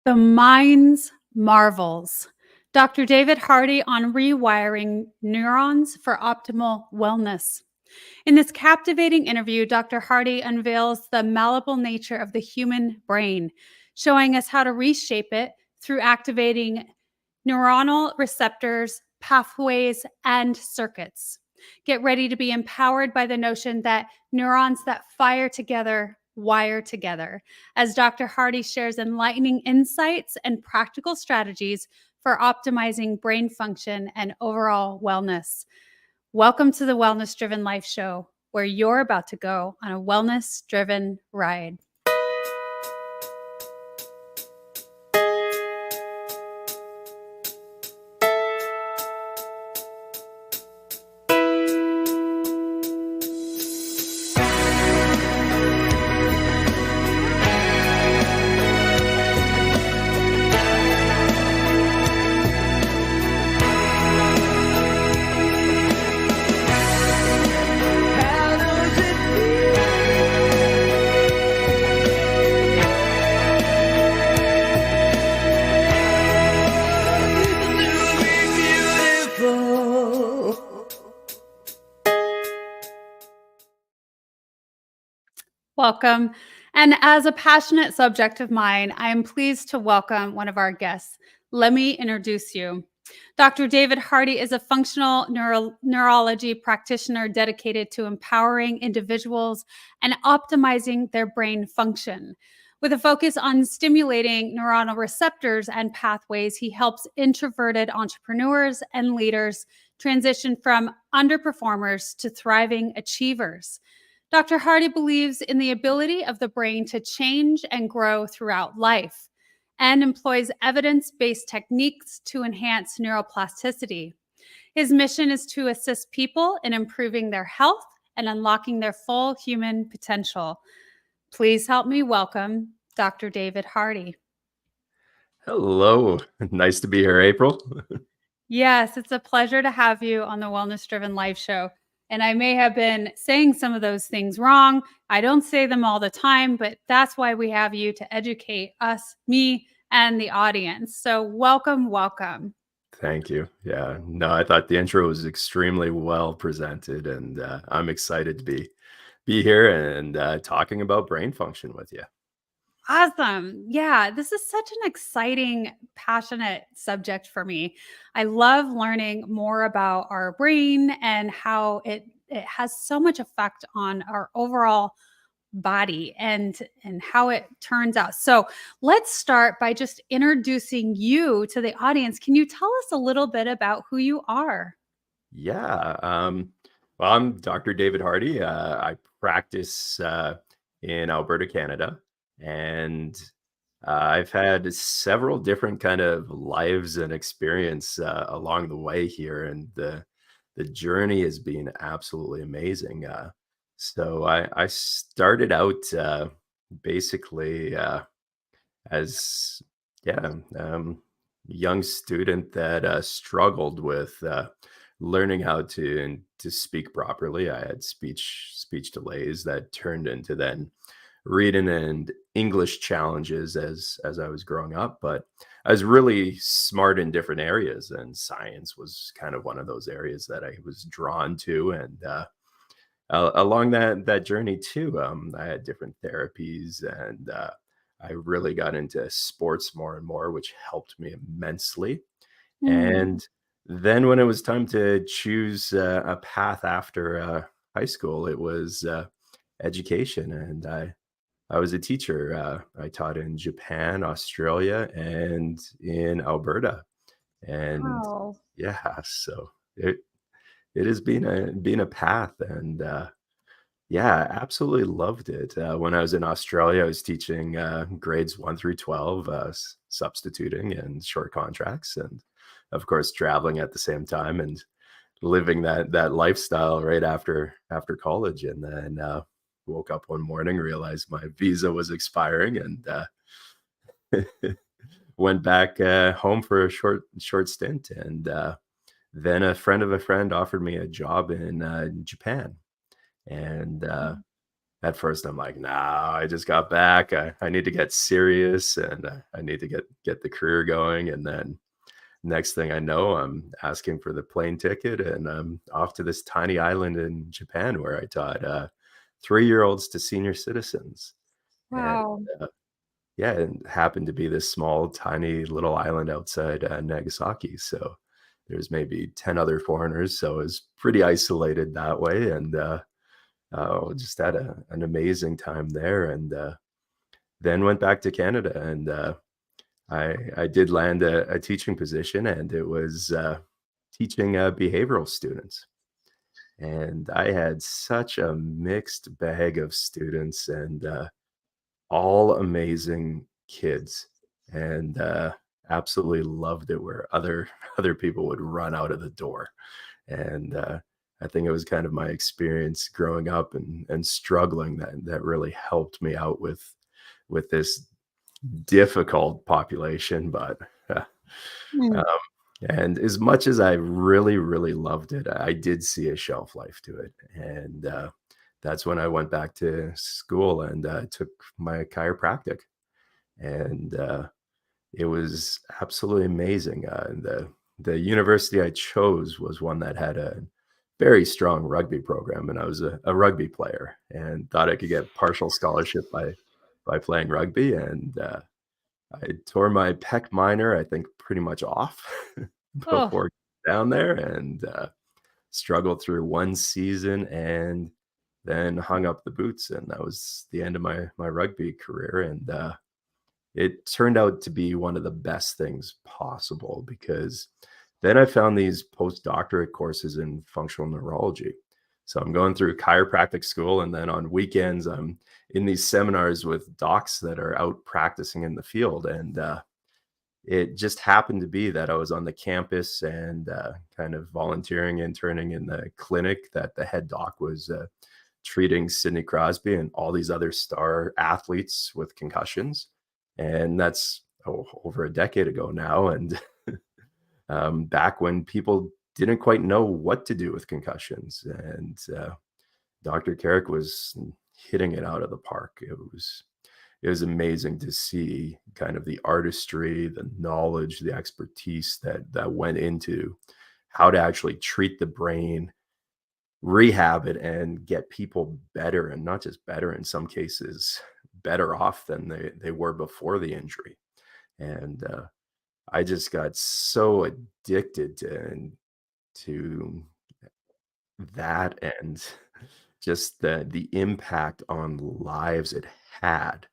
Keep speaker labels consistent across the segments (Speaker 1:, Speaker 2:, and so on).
Speaker 1: The mind's marvels. Dr. David Hardy on rewiring neurons for optimal wellness. In this captivating interview, Dr. Hardy unveils the malleable nature of the human brain, showing us how to reshape it through activating neuronal receptors, pathways, and circuits. Get ready to be empowered by the notion that neurons that fire together wire together, as Dr. Hardy shares enlightening insights and practical strategies for optimizing brain function and overall wellness. Welcome to the Wellness Driven Life Show, where you're about to go on a wellness driven ride. Welcome. And as a passionate subject of mine, I am pleased to welcome one of our guests. Let me introduce you. Dr. David Hardy is a functional neurology practitioner dedicated to empowering individuals and optimizing their brain function. With a focus on stimulating neuronal receptors and pathways, he helps introverted entrepreneurs and leaders transition from underperformers to thriving achievers. Dr. Hardy believes in the ability of the brain to change and grow throughout life and employs evidence-based techniques to enhance neuroplasticity. His mission is to assist people in improving their health and unlocking their full human potential. Please help me welcome Dr. David Hardy.
Speaker 2: Hello. Nice to be here, April.
Speaker 1: Yes, it's a pleasure to have you on the Wellness Driven Life Show. And I may have been saying some of those things wrong. I don't say them all the time, but that's why we have you to educate us, me, and the audience. So welcome, welcome.
Speaker 2: Thank you. Yeah, no, I thought the intro was extremely well presented, and I'm excited to be here and talking about brain function with you.
Speaker 1: Awesome. Yeah, this is such an exciting, passionate subject for me. I love learning more about our brain and how it has so much effect on our overall body and how it turns out. So, let's start by just introducing you to the audience. Can you tell us a little bit about who you are?
Speaker 2: Yeah. Well, I'm Dr. David Hardy. I practice in Alberta, Canada, and I've had several different kind of lives and experience along the way here, and the journey has been absolutely amazing. So I started out basically as yeah young student that struggled with learning how to speak properly. I had speech delays that turned into then reading and English challenges as I was growing up, but I was really smart in different areas, and science was kind of one of those areas that I was drawn to. And along that journey too, I had different therapies, and I really got into sports more and more, which helped me immensely.
Speaker 1: Mm.
Speaker 2: And then when it was time to choose a path after high school, it was education, and I was a teacher. I taught in Japan, Australia, and in Alberta. And
Speaker 1: Wow.
Speaker 2: yeah, so it has been a path, and yeah, absolutely loved it. When I was in Australia, I was teaching grades 1 through 12, substituting and short contracts, and of course traveling at the same time and living that lifestyle right after college. And then woke up one morning, realized my visa was expiring, and went back home for a short stint. And then a friend of a friend offered me a job in Japan, and at first I'm like, "Nah, I just got back. I need to get serious and I need to get the career going." And then next thing I know, I'm asking for the plane ticket and I'm off to this tiny island in Japan where I taught 3-year-olds to senior citizens. And
Speaker 1: Wow.
Speaker 2: uh, yeah, it happened to be this small, tiny little island outside Nagasaki. So there's maybe 10 other foreigners. So it was pretty isolated that way. And just had an amazing time there. And then went back to Canada and I did land a teaching position, and it was teaching behavioral students. And I had such a mixed bag of students, and all amazing kids, and absolutely loved it. Where other other people would run out of the door, and I think it was kind of my experience growing up and struggling that really helped me out with this difficult population, but, uh,
Speaker 1: Mm.
Speaker 2: um, and as much as I really, really loved it, I did see a shelf life to it, and, that's when I went back to school and, took my chiropractic, and, it was absolutely amazing, the university I chose was one that had a very strong rugby program, and I was a rugby player and thought I could get partial scholarship by playing rugby, and, I tore my pec minor, I think, pretty much off
Speaker 1: Oh,
Speaker 2: before down there and, struggled through 1 season and then hung up the boots, and that was the end of my rugby career, and, it turned out to be one of the best things possible because then I found these postdoctorate courses in functional neurology. So I'm going through chiropractic school, and then on weekends, I'm in these seminars with docs that are out practicing in the field. And it just happened to be that I was on the campus and kind of volunteering, interning in the clinic that the head doc was treating Sidney Crosby and all these other star athletes with concussions. And that's over a decade ago now. And back when people didn't quite know what to do with concussions. And Dr. Carrick was hitting it out of the park. It was amazing to see kind of the artistry, the knowledge, the expertise that went into how to actually treat the brain, rehab it, and get people better, and not just better, in some cases, better off than they were before the injury. And I just got so addicted to that and just the impact on lives it had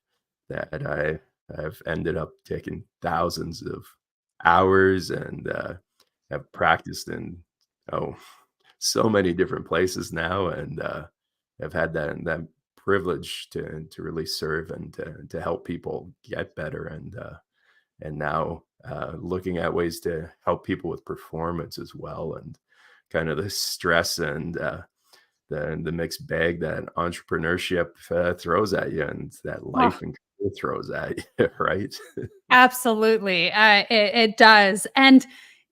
Speaker 2: that I've ended up taking thousands of hours and have practiced in oh so many different places now and have had that privilege to really serve and to help people get better and now looking at ways to help people with performance as well and kind of the stress and the mixed bag that entrepreneurship throws at you and that
Speaker 1: oh,
Speaker 2: life and career throws at you, right?
Speaker 1: absolutely. It does. And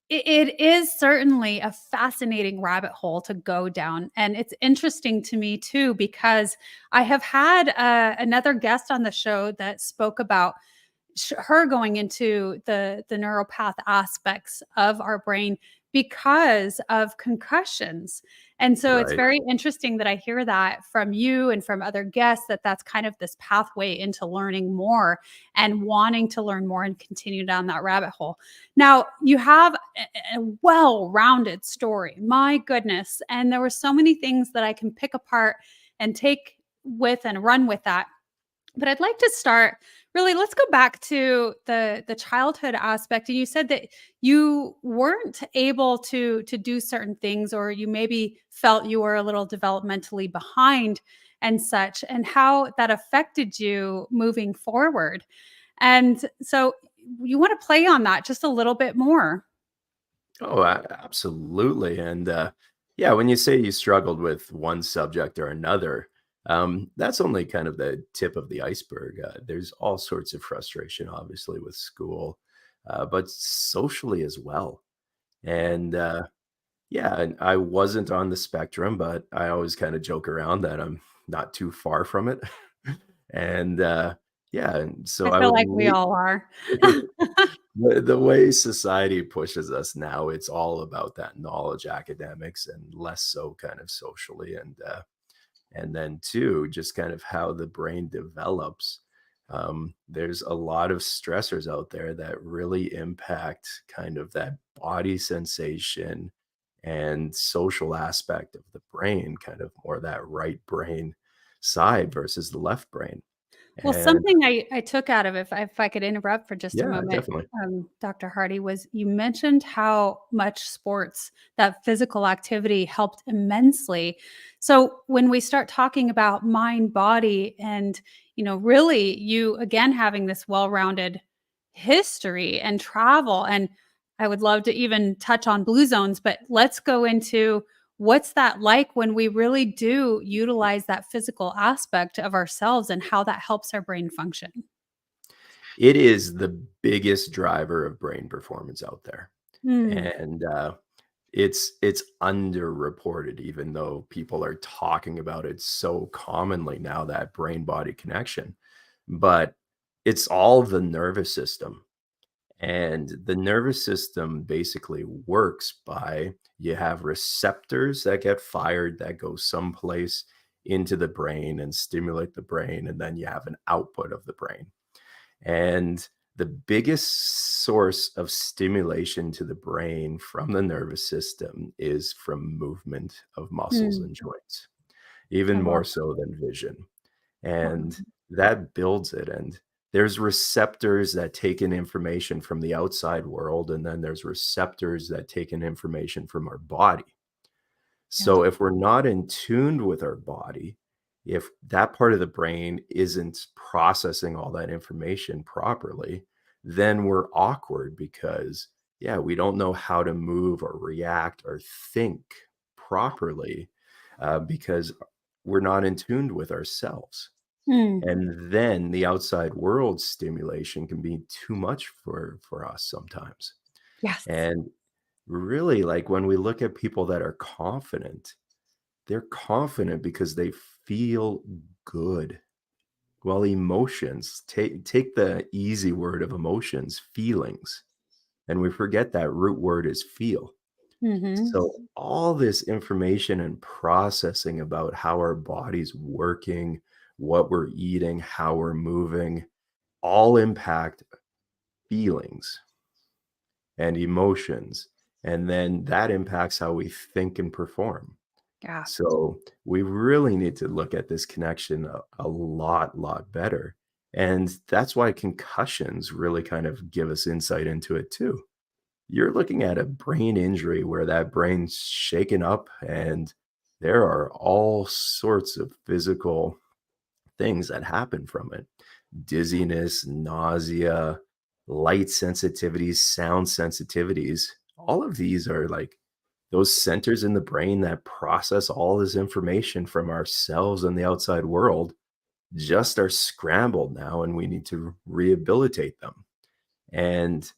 Speaker 1: it is certainly a fascinating rabbit hole to go down. And it's interesting to me too, because I have had another guest on the show that spoke about her going into the neuropath aspects of our brain because of concussions. And so it's
Speaker 2: Right.
Speaker 1: very interesting that I hear that from you and from other guests that that's kind of this pathway into learning more and wanting to learn more and continue down that rabbit hole. Now, you have a well-rounded story. My goodness. And there were so many things that I can pick apart and take with and run with that. But I'd like to start really, let's go back to the childhood aspect. And you said that you weren't able to do certain things, or you maybe felt you were a little developmentally behind and such, and how that affected you moving forward. And so you want to play on that just a little bit more.
Speaker 2: Oh, absolutely. And yeah, when you say you struggled with one subject or another, that's only kind of the tip of the iceberg. There's all sorts of frustration, obviously, with school, but socially as well. And yeah, and I wasn't on the spectrum, but I always kind of joke around that I'm not too far from it. And yeah, and so
Speaker 1: I
Speaker 2: I
Speaker 1: feel
Speaker 2: would
Speaker 1: like we all are.
Speaker 2: the way society pushes us now, it's all about that knowledge academics and less so kind of socially. And then too, just kind of how the brain develops. There's a lot of stressors out there that really impact kind of that body sensation and social aspect of the brain, kind of more that right brain side versus the left brain.
Speaker 1: Well,
Speaker 2: And
Speaker 1: something I took out of it, if I could interrupt for just a
Speaker 2: yeah,
Speaker 1: moment,
Speaker 2: definitely.
Speaker 1: Dr. Hardy, was you mentioned how much sports, that physical activity helped immensely. So when we start talking about mind, body, and really you again having this well-rounded history and travel, and I would love to even touch on blue zones, but let's go into what's that like when we really do utilize that physical aspect of ourselves and how that helps our brain function?
Speaker 2: It is the biggest driver of brain performance out there.
Speaker 1: Mm,
Speaker 2: And it's underreported, even though people are talking about it so commonly now, that brain body connection. But it's all the nervous system. And the nervous system basically works by, you have receptors that get fired that go someplace into the brain and stimulate the brain, and then you have an output of the brain. And the biggest source of stimulation to the brain from the nervous system is from movement of muscles
Speaker 1: mm.
Speaker 2: and joints, even
Speaker 1: I
Speaker 2: more
Speaker 1: love
Speaker 2: so than vision. And
Speaker 1: that.
Speaker 2: that builds it. And there's receptors that take in information from the outside world, and then there's receptors that take in information from our body.
Speaker 1: Yeah.
Speaker 2: So if we're not in tune with our body, if that part of the brain isn't processing all that information properly, then we're awkward because, yeah, we don't know how to move or react or think properly because we're not in tune with ourselves.
Speaker 1: Mm.
Speaker 2: And then the outside world stimulation can be too much for us sometimes.
Speaker 1: Yes.
Speaker 2: And really, like when we look at people that are confident, they're confident because they feel good. Well, emotions, take the easy word of emotions, feelings, and we forget that root word is feel.
Speaker 1: Mhm.
Speaker 2: So all this information and processing about how our body's working, what we're eating, how we're moving, all impact feelings and emotions. And then that impacts how we think and perform.
Speaker 1: Yeah.
Speaker 2: So we really need to look at this connection a lot better. And that's why concussions really kind of give us insight into it too. You're looking at a brain injury where that brain's shaken up, and there are all sorts of physical things that happen from it. Dizziness, nausea, light sensitivities, sound sensitivities. All of these are like those centers in the brain that process all this information from ourselves and the outside world just are scrambled now, and we need to rehabilitate them. And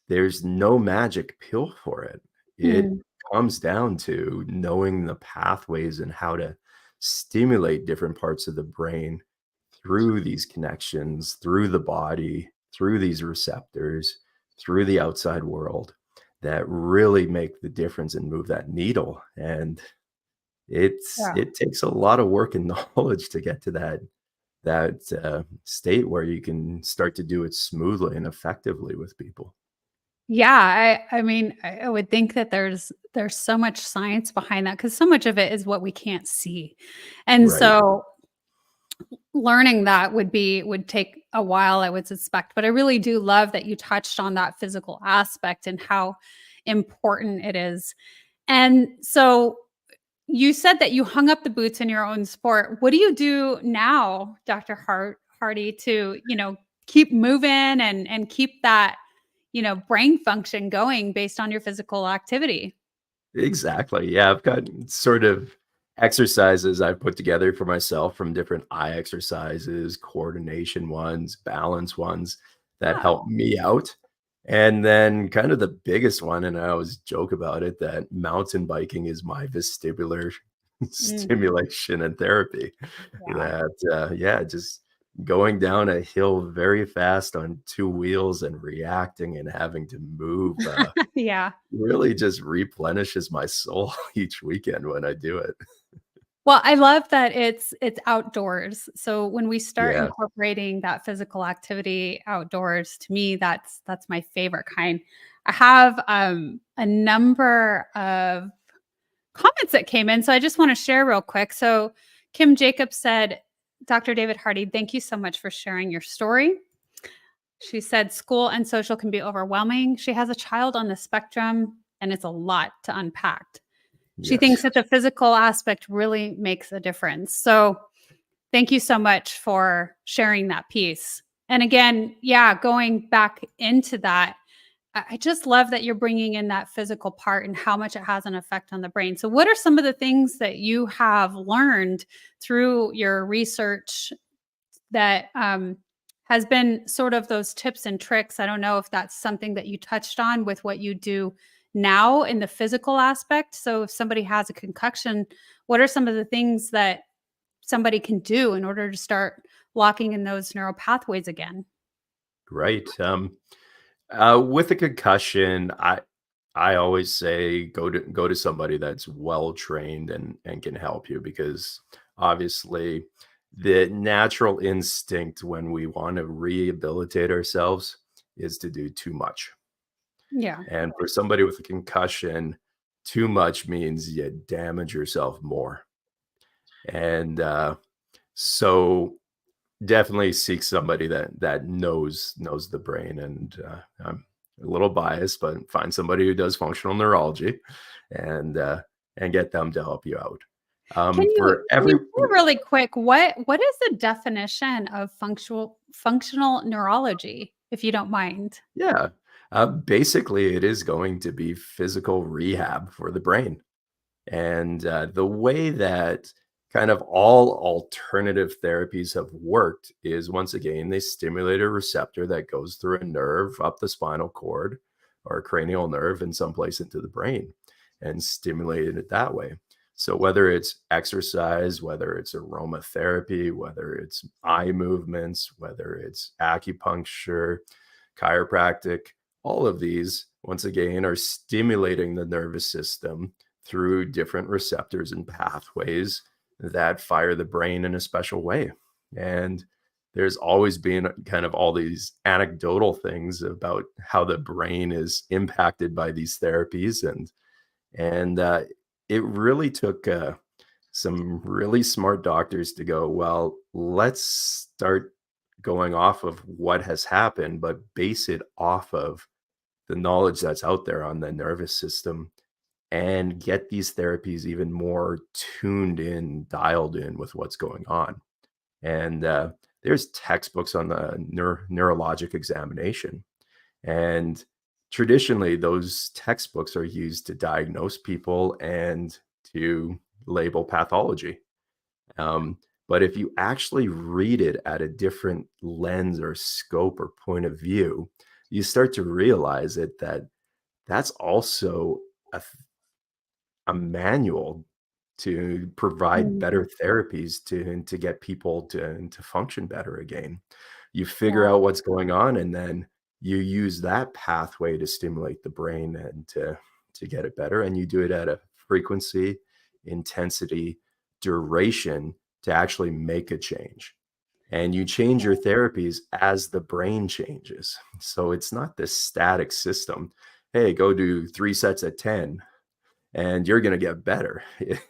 Speaker 2: there's no magic pill for it. It
Speaker 1: Mm.
Speaker 2: comes down to knowing the pathways and how to stimulate different parts of the brain through these connections, through the body, through these receptors, through the outside world, that really make the difference and move that needle. And
Speaker 1: Yeah.
Speaker 2: it takes a lot of work and knowledge to get to that state where you can start to do it smoothly and effectively with people.
Speaker 1: Yeah, I mean, I would think that there's so much science behind that because so much of it is what we can't see. And
Speaker 2: Right.
Speaker 1: so learning that would take a while, I would suspect, but I really do love that you touched on that physical aspect and how important it is. And so you said that you hung up the boots in your own sport. What do you do now, Dr. Hardy, to, keep moving and keep that, brain function going based on your physical activity?
Speaker 2: Exactly. Yeah, I've got sort of exercises I've put together for myself, from different eye exercises, coordination ones, balance ones that help
Speaker 1: Oh,
Speaker 2: me out. And then kind of the biggest one, and I always joke about it, that mountain biking is my vestibular
Speaker 1: Mm,
Speaker 2: stimulation and therapy
Speaker 1: yeah.
Speaker 2: that, yeah, just going down a hill very fast on 2 wheels and reacting and having to move,
Speaker 1: Yeah.
Speaker 2: really just replenishes my soul each weekend when I do it.
Speaker 1: Well, I love that it's outdoors. So when we start
Speaker 2: Yeah.
Speaker 1: incorporating that physical activity outdoors, to me, that's my favorite kind. I have a number of comments that came in, so I just want to share real quick. So Kim Jacobs said, "Dr. David Hardy, thank you so much for sharing your story." She said, "School and social can be overwhelming. She has a child on the spectrum, and it's a lot to unpack." She thinks
Speaker 2: Yes.
Speaker 1: that the physical aspect really makes a difference. So, thank you so much for sharing that piece. And again, yeah, going back into that, I just love that you're bringing in that physical part and how much it has an effect on the brain. So, what are some of the things that you have learned through your research that has been sort of those tips and tricks? I don't know if that's something that you touched on with what you do now in the physical aspect. So if somebody has a concussion, what are some of the things that somebody can do in order to start locking in those neural pathways again?
Speaker 2: Right. With a concussion, I always say go to somebody that's well trained and can help you because obviously the natural instinct when we want to rehabilitate ourselves is to do too much.
Speaker 1: Yeah.
Speaker 2: And for somebody with a concussion, too much means you damage yourself more. And so definitely seek somebody that knows the brain, and, I'm a little biased, but find somebody who does functional neurology and, uh, and get them to help you out. For
Speaker 1: Can you
Speaker 2: every
Speaker 1: say really quick what is the definition of functional neurology, if you don't mind?
Speaker 2: Yeah, basically, it is going to be physical rehab for the brain. And the way that kind of all alternative therapies have worked is once again, they stimulate a receptor that goes through a nerve up the spinal cord or a cranial nerve in some place into the brain and stimulate it that way. So, whether it's exercise, whether it's aromatherapy, whether it's eye movements, whether it's acupuncture, chiropractic, all of these, once again, are stimulating the nervous system through different receptors and pathways that fire the brain in a special way. And there's always been kind of all these anecdotal things about how the brain is impacted by these therapies, and it really took some really smart doctors to go, well, let's start going off of what has happened, but base it off of the knowledge that's out there on the nervous system and get these therapies even more tuned in, dialed in with what's going on. And there's textbooks on the neurologic examination. And traditionally, those textbooks are used to diagnose people and to label pathology. Um, but if you actually read it at a different lens or scope or point of view, you start to realize that that's also a a manual to provide better
Speaker 1: Mm,
Speaker 2: therapies to get people to function better again. You figure
Speaker 1: yeah.
Speaker 2: out what's going on, and then you use that pathway to stimulate the brain and to get it better, and you do it at a frequency, intensity, duration to actually make a change. And you change your therapies as the brain changes. So it's not this static system. Hey, go do 3 sets at 10 and you're going to get better.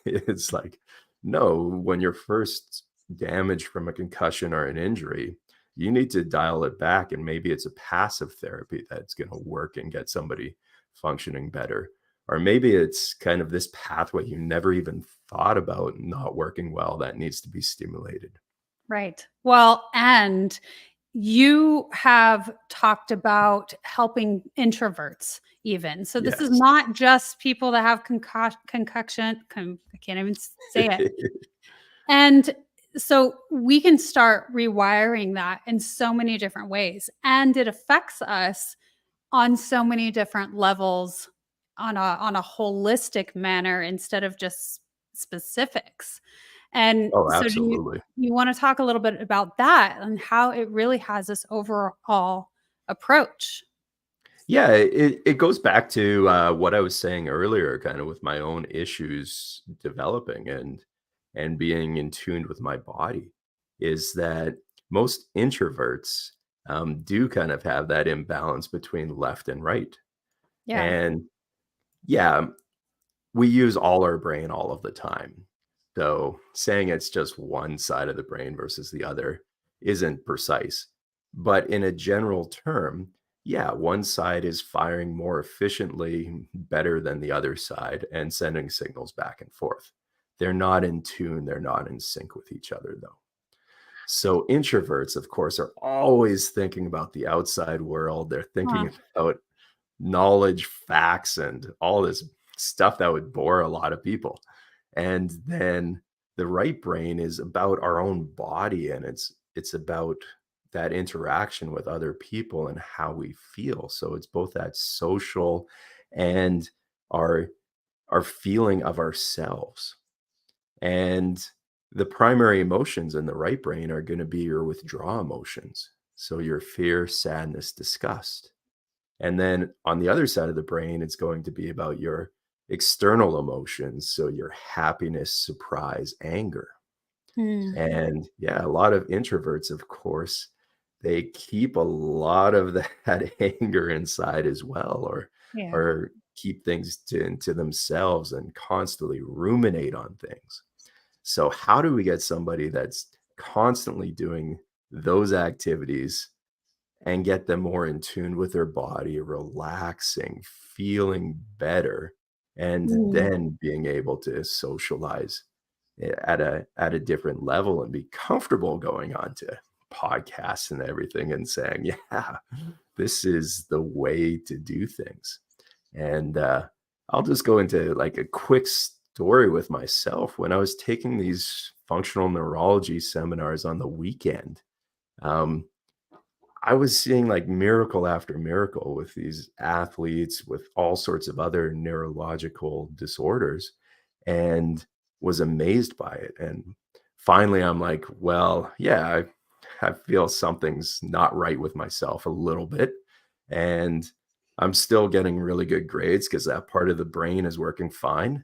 Speaker 2: It's like, no, when you're first damaged from a concussion or an injury, you need to dial it back. And maybe it's a passive therapy that's going to work and get somebody functioning better. Or maybe it's kind of this pathway you never even thought about not working well that needs to be stimulated.
Speaker 1: Right. Well, and you have talked about helping introverts even. So this is
Speaker 2: Yes.
Speaker 1: not just people that have I can't even say it. And so we can start rewiring that in so many different ways. And it affects us on so many different levels on a holistic manner instead of just specifics. And
Speaker 2: Oh,
Speaker 1: so
Speaker 2: absolutely.
Speaker 1: you want to talk a little bit about that and how it really has this overall approach?
Speaker 2: Yeah, it goes back to what I was saying earlier, kind of with my own issues developing and being in tune with my body, is that most introverts do kind of have that imbalance between left and right.
Speaker 1: Yeah.
Speaker 2: And yeah, we use all our brain all of the time. So saying it's just one side of the brain versus the other isn't precise. But in a general term, yeah, one side is firing more efficiently, better than the other side, and sending signals back and forth. They're not in tune, they're not in sync with each other, though. So introverts, of course, are always thinking about the outside world. They're
Speaker 1: Huh.
Speaker 2: thinking about knowledge, facts, and all this stuff that would bore a lot of people. And then the right brain is about our own body, and it's about that interaction with other people and how we feel. So it's both that social and our our feeling of ourselves. And the primary emotions in the right brain are going to be your withdrawal emotions. So your fear, sadness, disgust. And then on the other side of the brain, it's going to be about your external emotions. So your happiness, surprise, anger.
Speaker 1: Hmm.
Speaker 2: And yeah, a lot of introverts, of course, they keep a lot of that anger inside as well,
Speaker 1: Yeah.
Speaker 2: or keep things to themselves and constantly ruminate on things. So how do we get somebody that's constantly doing those activities and get them more in tune with their body, relaxing, feeling better, and
Speaker 1: Mm.
Speaker 2: then being able to socialize at a different level and be comfortable going on to podcasts and everything and saying, "Yeah, this is the way to do things." And, I'll just go into, like, a quick story with myself. When I was taking these functional neurology seminars on the weekend, um, I was seeing like miracle after miracle with these athletes with all sorts of other neurological disorders and was amazed by it. And finally, I'm like, well, yeah, I feel something's not right with myself a little bit. And I'm still getting really good grades because that part of the brain is working fine.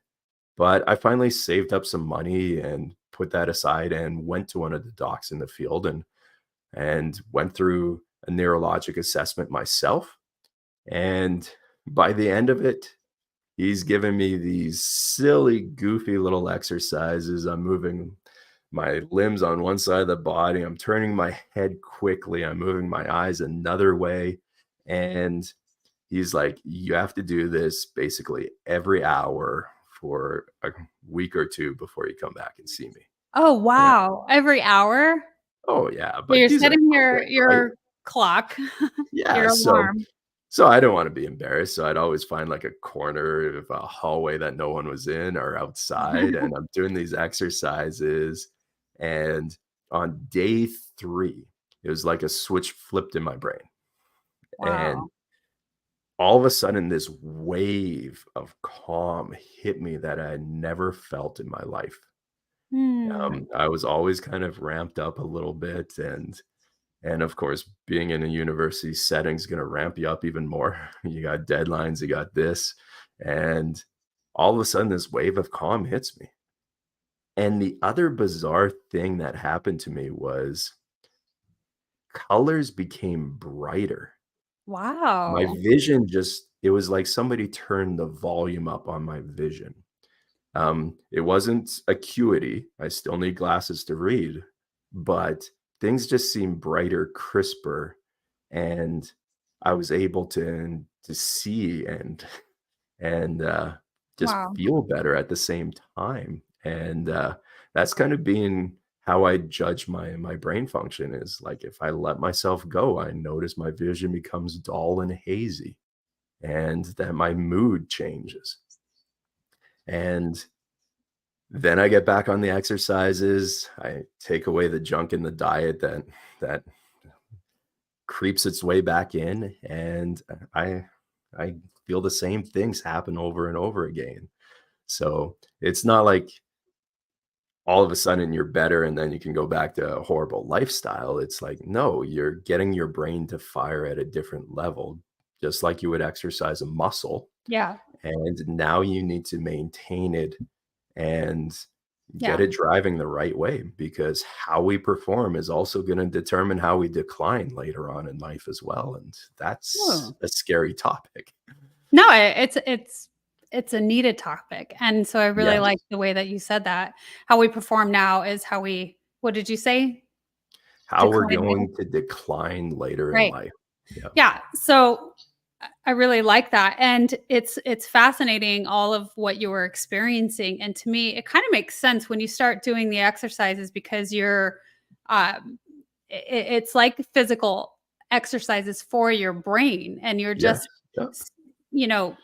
Speaker 2: But I finally saved up some money and put that aside and went to one of the docs in the field and went through a neurologic assessment myself. And by the end of it, he's given me these silly, goofy little exercises. I'm moving my limbs on one side of the body. I'm turning my head quickly. I'm moving my eyes another way. And he's like, you have to do this basically every hour for a week or two before you come back and see me.
Speaker 1: Oh,
Speaker 2: And
Speaker 1: wow. Every hour?
Speaker 2: oh, yeah.
Speaker 1: So
Speaker 2: But
Speaker 1: you're
Speaker 2: these are
Speaker 1: setting
Speaker 2: quick, right?
Speaker 1: your clock,
Speaker 2: Yeah.
Speaker 1: your alarm.
Speaker 2: So I don't wanna be embarrassed, so I'd always find, like, a corner of a hallway that no one was in or outside, and I'm doing these exercises, and on day 3, it was like a switch flipped in my brain, and
Speaker 1: Wow.
Speaker 2: all of a sudden, this wave of calm hit me that I had never felt in my life.
Speaker 1: Hmm.
Speaker 2: I was always kind of ramped up a little bit, and of course, being in a university setting is gonna ramp you up even more. You got deadlines, you got this, and all of a sudden, this wave of calm hits me. And the other bizarre thing that happened to me was colors became brighter. My
Speaker 1: Wow.
Speaker 2: vision just it was like somebody turned the volume up on my vision. It wasn't acuity, I still need glasses to read, but things just seemed brighter, crisper, and I was able to see and just
Speaker 1: Wow.
Speaker 2: feel better at the same time, and, that's kind of being how I judge my brain function is, like, if I let myself go, I notice my vision becomes dull and hazy, and that my mood changes, and then I get back on the exercises, I take away the junk in the diet that creeps its way back in, and I feel the same things happen over and over again. So, it's not like all of a sudden you're better and then you can go back to a horrible lifestyle. It's like, no, you're getting your brain to fire at a different level, just like you would exercise a muscle.
Speaker 1: Yeah.
Speaker 2: And now you need to maintain it and get
Speaker 1: Yeah.
Speaker 2: it driving the right way, because how we perform is also going to determine how we decline later on in life as well. And that's
Speaker 1: Ooh.
Speaker 2: a scary topic.
Speaker 1: No, it's a needed topic. And so I really
Speaker 2: Yes.
Speaker 1: like the way that you said that. How we perform now is how we, what did you say?
Speaker 2: How we're
Speaker 1: Decline later?
Speaker 2: going to decline later in
Speaker 1: Right.
Speaker 2: life. Yeah.
Speaker 1: Yeah. So I really like that. And it's fascinating all of what you were experiencing. And to me, it kind of makes sense when you start doing the exercises because you're it's like physical exercises for your brain and you're
Speaker 2: Yes.
Speaker 1: just
Speaker 2: Yeah.
Speaker 1: you know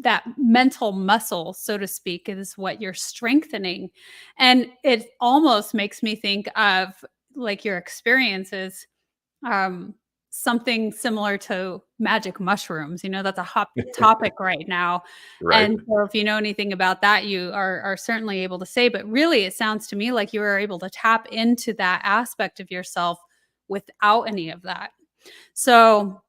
Speaker 1: that mental muscle, so to speak, is what you're strengthening. And it almost makes me think of like your experiences, um, something similar to magic mushrooms. That's a hot topic right now.
Speaker 2: Right.
Speaker 1: And so if you know anything about that, you are certainly able to say, but really it sounds to me like you were able to tap into that aspect of yourself without any of that. So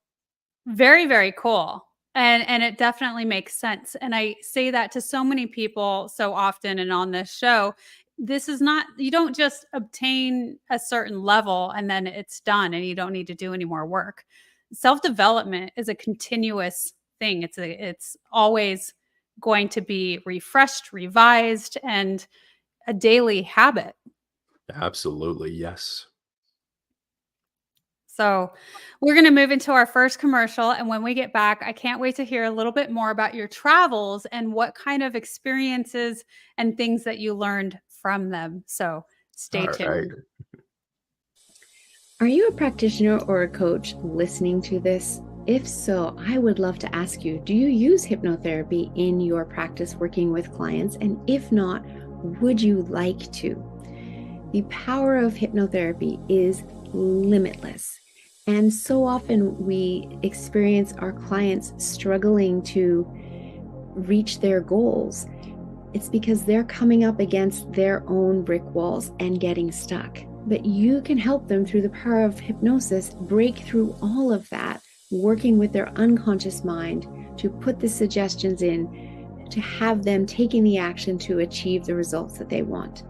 Speaker 1: very, very cool. And it definitely makes sense. And I say that to so many people so often and on this show. This is not, you don't just obtain a certain level and then it's done and you don't need to do any more work. Self-development is a continuous thing. It's always going to be refreshed, revised, and a daily habit.
Speaker 2: Absolutely. Yes.
Speaker 1: So, we're going to move into our first commercial. And when we get back, I can't wait to hear a little bit more about your travels and what kind of experiences and things that you learned from them. So, stay
Speaker 2: All right.
Speaker 1: tuned.
Speaker 3: Are you a practitioner or a coach listening to this? If so, I would love to ask you, do you use hypnotherapy in your practice working with clients? And if not, would you like to? The power of hypnotherapy is limitless. And so often we experience our clients struggling to reach their goals. It's because they're coming up against their own brick walls and getting stuck. But you can help them through the power of hypnosis break through all of that, working with their unconscious mind to put the suggestions in to have them taking the action to achieve the results that they want.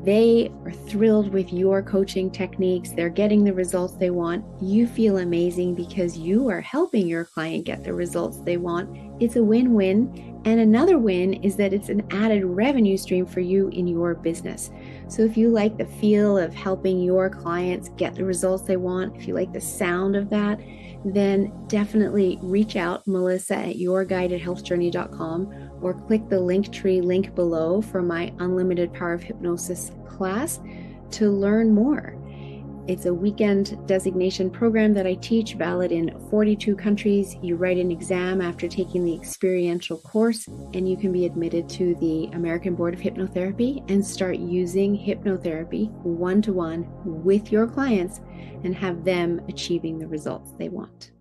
Speaker 3: They are thrilled with your coaching techniques. They're getting the results they want. You feel amazing because you are helping your client get the results they want. It's a win-win. And another win is that it's an added revenue stream for you in your business. So if you like the feel of helping your clients get the results they want, if you like the sound of that, then definitely reach out, Melissa at yourguidedhealthjourney.com, or click the Linktree link below for my Unlimited Power of Hypnosis class to learn more. It's a weekend designation program that I teach, valid in 42 countries. You write an exam after taking the experiential course, and you can be admitted to the American Board of Hypnotherapy and start using hypnotherapy one-to-one with your clients and have them achieving the results they want.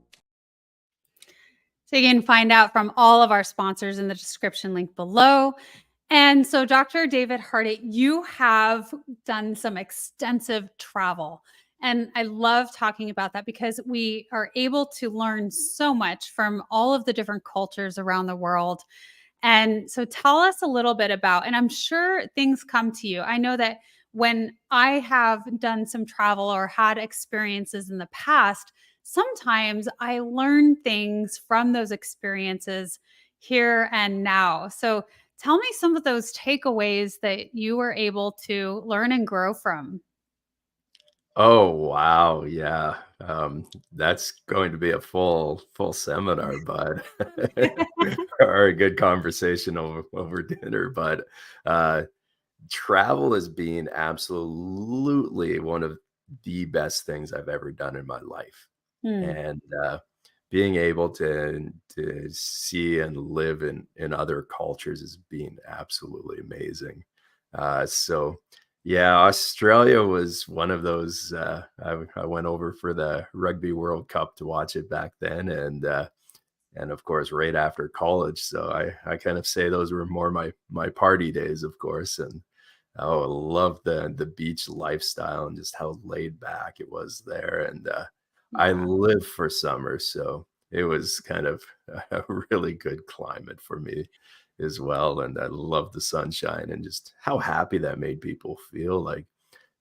Speaker 1: So, you can find out from all of our sponsors in the description link below. And so, Dr. David Hardy, you have done some extensive travel. And I love talking about that because we are able to learn so much from all of the different cultures around the world. And so, tell us a little bit about, and I'm sure things come to you. I know that when I have done some travel or had experiences in the past, sometimes I learn things from those experiences here and now. So, tell me some of those takeaways that you were able to learn and grow from.
Speaker 2: Oh, wow. Yeah. That's going to be a full seminar, but or a good conversation over dinner. But uh, travel has been absolutely one of the best things I've ever done in my life.
Speaker 1: Hmm.
Speaker 2: And being able to see and live in other cultures has been absolutely amazing. So yeah, Australia was one of those. I went over for the Rugby World Cup to watch it back then, and of course right after college. So I kind of say those were more my party days, of course, and Oh, I love the beach lifestyle and just how laid back it was there, and, I
Speaker 1: Yeah.
Speaker 2: live for summer, so it was kind of a really good climate for me as well, and I love the sunshine and just how happy that made people feel. Like,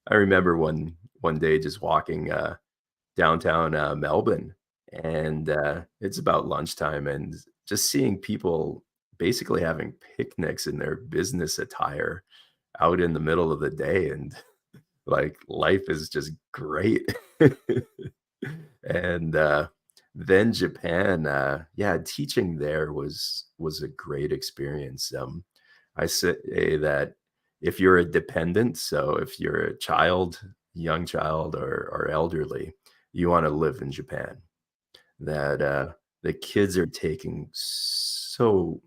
Speaker 2: I remember one day just walking, downtown, Melbourne, and, it's about lunchtime, and just seeing people basically having picnics in their business attire out in the middle of the day, and, like, life is just great. And, then Japan, yeah, teaching there was a great experience. I say that if you're a dependent, so if you're a child, young child, or elderly, you wanna live in Japan. That, the kids are taken so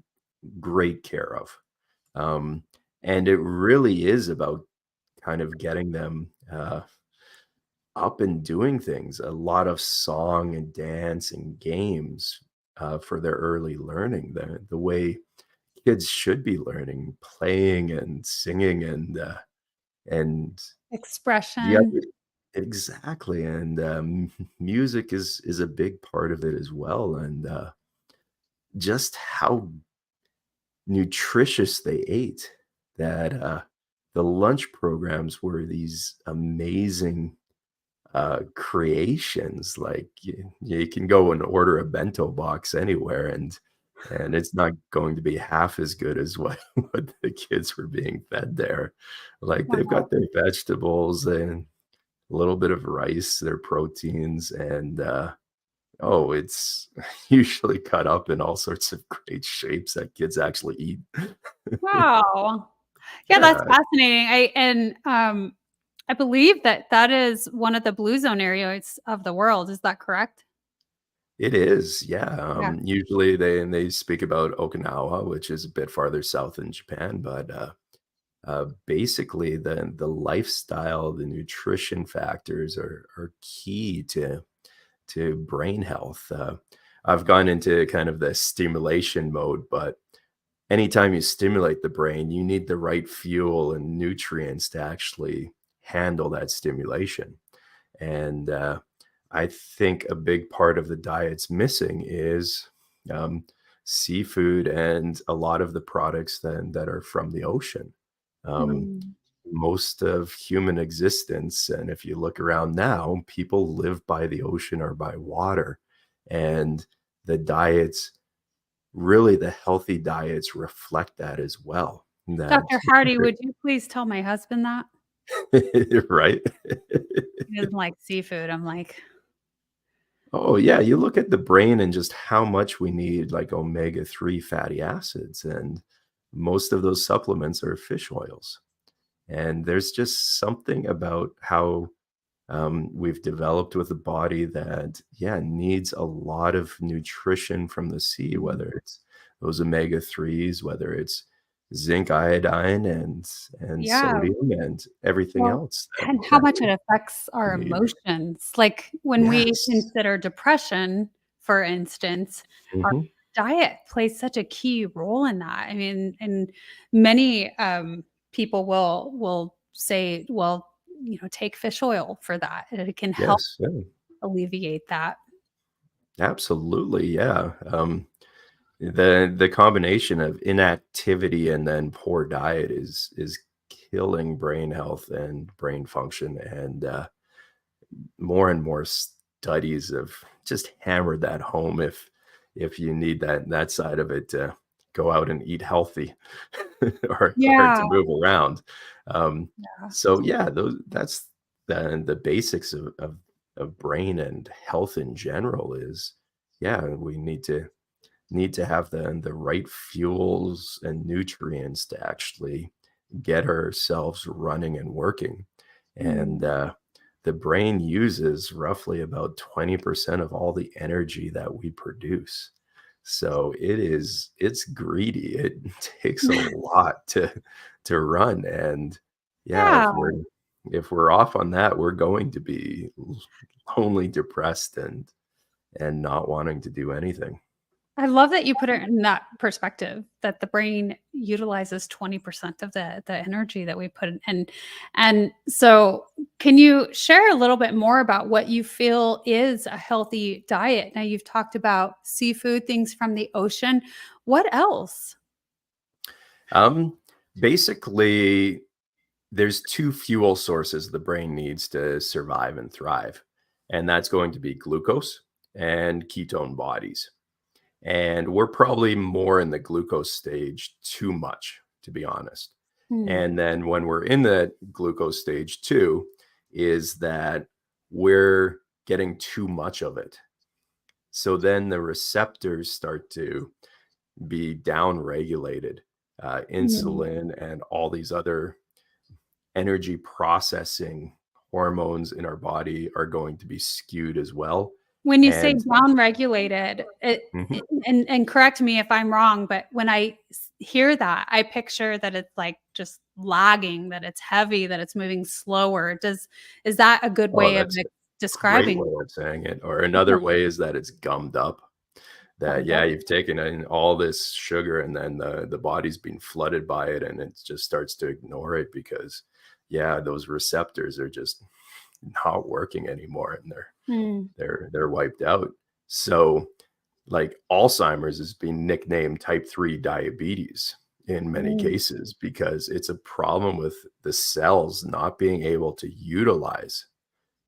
Speaker 2: great care of. Um, and it really is about kind of getting them, up and doing things, a lot of song and dance and games, for their early learning, the way kids should be learning, playing and singing and the
Speaker 1: Expression.
Speaker 2: other exactly, and, music is a big part of it as well, and, just how nutritious they ate, that, the lunch programs were these amazing creations. Like you can go and order a bento box anywhere, and it's not going to be half as good as what what the kids were being fed there. Like they've
Speaker 1: Wow.
Speaker 2: got their vegetables and a little bit of rice, their proteins, and oh, it's usually cut up in all sorts of great shapes that kids actually eat.
Speaker 1: Wow. Yeah, that's
Speaker 2: Yeah,
Speaker 1: fascinating. I believe that that is one of the blue zone areas of the world. Is that correct?
Speaker 2: it is. Yeah.
Speaker 1: Yeah.
Speaker 2: Usually they speak about Okinawa, which is a bit farther south in Japan, but basically the lifestyle, the nutrition factors are key to brain health. I've gone into kind of the stimulation mode, but anytime you stimulate the brain, you need the right fuel and nutrients to actually handle that stimulation. And I think a big part of the diet's missing is um, seafood and a lot of the products that are from the ocean. Um,
Speaker 1: Mm.
Speaker 2: most of human existence, and if you look around now, people live by the ocean or by water, and the diets, really, the healthy diets reflect that as well. That
Speaker 1: Dr. Hardy, would you please tell my husband that?
Speaker 2: right?
Speaker 1: He doesn't like seafood. I'm like,
Speaker 2: Oh, yeah, you look at the brain and just how much we need, like, omega-3 fatty acids, and most of those supplements are fish oils, and there's just something about how, we've developed with a body that, yeah, needs a lot of nutrition from the sea,
Speaker 1: mm,
Speaker 2: whether it's those omega-3s, whether it's zinc, iodine, and
Speaker 1: yeah.
Speaker 2: sodium, and everything
Speaker 1: Well,
Speaker 2: else
Speaker 1: and how
Speaker 2: that
Speaker 1: much
Speaker 2: we
Speaker 1: it affects our
Speaker 2: need.
Speaker 1: emotions. Like, when we
Speaker 2: Yes.
Speaker 1: consider depression, for instance, our
Speaker 2: Mhm.
Speaker 1: diet plays such a key role in that. I mean, and many, people will say, "Well, take fish oil for that, and it can help
Speaker 2: Yes, yeah.
Speaker 1: alleviate that."
Speaker 2: Absolutely, yeah. The combination of inactivity and then poor diet is killing brain health and brain function, and more and more studies have just hammered that home. If you need that side of it to go out and eat healthy, or
Speaker 1: Yeah,
Speaker 2: to move around. Um,
Speaker 1: yeah.
Speaker 2: so yeah, that's the basics of brain and health in general is, yeah, we need to have the right fuels and nutrients to actually get ourselves running and working. And
Speaker 1: Mm.
Speaker 2: the brain uses roughly about 20% of all the energy that we produce. So it's greedy. It takes a lot to run. And yeah,
Speaker 1: Yeah.
Speaker 2: if we're off on that, we're going to be lonely, depressed, and not wanting to do anything.
Speaker 1: I love that you put it in that perspective, that the brain utilizes 20% of the energy that we put in. And so can you share a little bit more about what you feel is a healthy diet? Now you've talked about seafood, things from the ocean. What else?
Speaker 2: Basically, there's two fuel sources the brain needs to survive and thrive, and that's going to be glucose and ketone bodies. And we're probably more in the glucose stage too much, to be honest.
Speaker 1: Hmm.
Speaker 2: And then when we're in the glucose stage too, is that we're getting too much of it. So then the receptors start to be down regulated.
Speaker 1: Hmm.
Speaker 2: Insulin and all these other energy processing hormones in our body are going to be skewed as well.
Speaker 1: When you say
Speaker 2: And
Speaker 1: down regulated,
Speaker 2: Mhm.
Speaker 1: and correct me if I'm wrong, but when I hear that, I picture that it's like just lagging, that it's heavy, that it's moving slower. Is that a good
Speaker 2: Oh,
Speaker 1: way of
Speaker 2: that's a great
Speaker 1: describing?
Speaker 2: way of saying it. Or another way is that it's gummed up. That,
Speaker 1: Gummed
Speaker 2: yeah,
Speaker 1: up?
Speaker 2: you've taken in all this sugar and then the body's being flooded by it and it just starts to ignore it because, yeah, those receptors are just not working anymore and
Speaker 1: Mm,
Speaker 2: they're wiped out. So like Alzheimer's is being nicknamed type 3 diabetes in many
Speaker 1: mm,
Speaker 2: cases because it's a problem with the cells not being able to utilize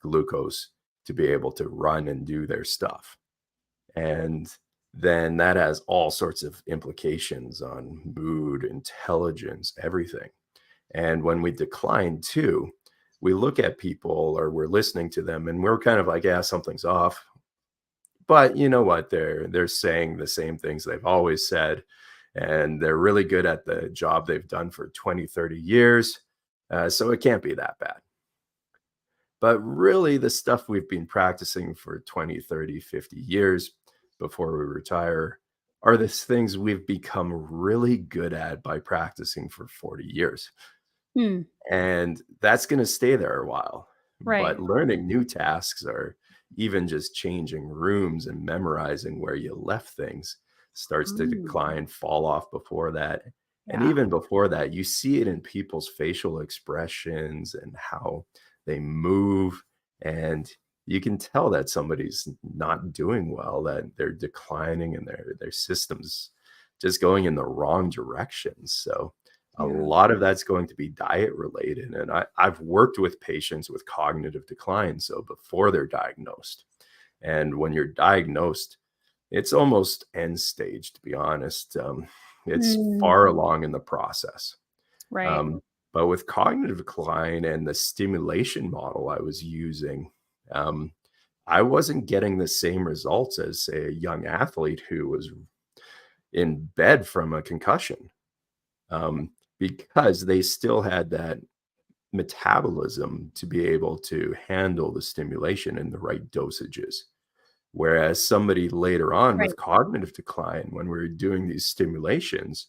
Speaker 2: glucose to be able to run and do their stuff. And then that has all sorts of implications on mood, intelligence, everything. And when we decline too, we look at people or we're listening to them and we're kind of like, yeah, something's off. But you know what? They're saying the same things they've always said, and they're really good at the job they've done for 20, 30 years. So it can't be that bad. But really, the stuff we've been practicing for 20, 30, 50 years before we retire are the things we've become really good at by practicing for 40 years.
Speaker 1: mm,
Speaker 2: And that's going to stay there a while. But
Speaker 1: right.
Speaker 2: learning new tasks or even just changing rooms and memorizing where you left things starts to
Speaker 1: Mm,
Speaker 2: decline, fall off before that. And
Speaker 1: yeah.
Speaker 2: even before that, you see it in people's facial expressions and how they move. And you can tell that somebody's not doing well, that they're declining and their systems just going in the wrong direction. So a
Speaker 1: Yeah.
Speaker 2: lot of that's going to be diet related. And I've worked with patients with cognitive decline. So before they're diagnosed, and when you're diagnosed, it's almost end stage, to be honest. It's
Speaker 1: Mm,
Speaker 2: far along in the process.
Speaker 1: right.
Speaker 2: Um, but with cognitive decline and the stimulation model I was using, um, I wasn't getting the same results as, say, a young athlete who was in bed from a concussion because they still had that metabolism to be able to handle the stimulation in the right dosages. Whereas somebody later on
Speaker 1: Right.
Speaker 2: with cognitive decline, when we were doing these stimulations,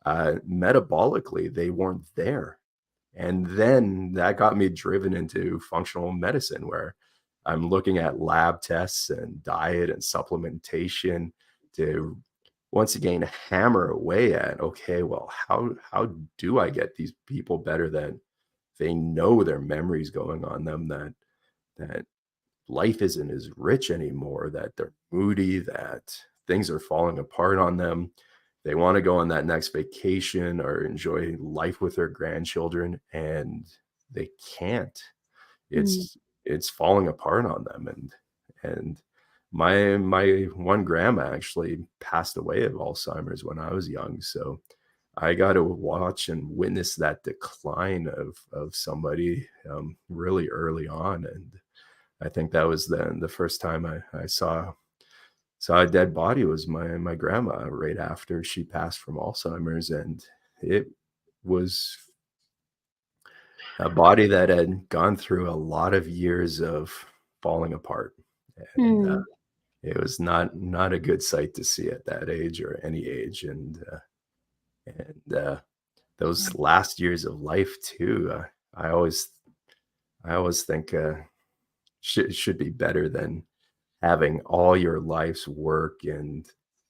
Speaker 2: metabolically, they weren't there. And then that got me driven into functional medicine, where I'm looking at lab tests and diet and supplementation to once again hammer away at, okay, well, how do I get these people better that they know their memories going on them, that life isn't as rich anymore, that they're moody, that things are falling apart on them. They want to go on that next vacation or enjoy life with their grandchildren, and they can't.
Speaker 1: Mm,
Speaker 2: It's falling apart on them. And my one grandma actually passed away of Alzheimer's when I was young. So I got to watch and witness that decline of somebody really early on, and I think that was the first time I saw a dead body was my grandma right after she passed from Alzheimer's, and it was a body that had gone through a lot of years of falling apart, and
Speaker 1: mm,
Speaker 2: it was not a good sight to see at that age or any age, and
Speaker 1: yeah.
Speaker 2: those last years of life too. I always I always think should be better than having all your life's work and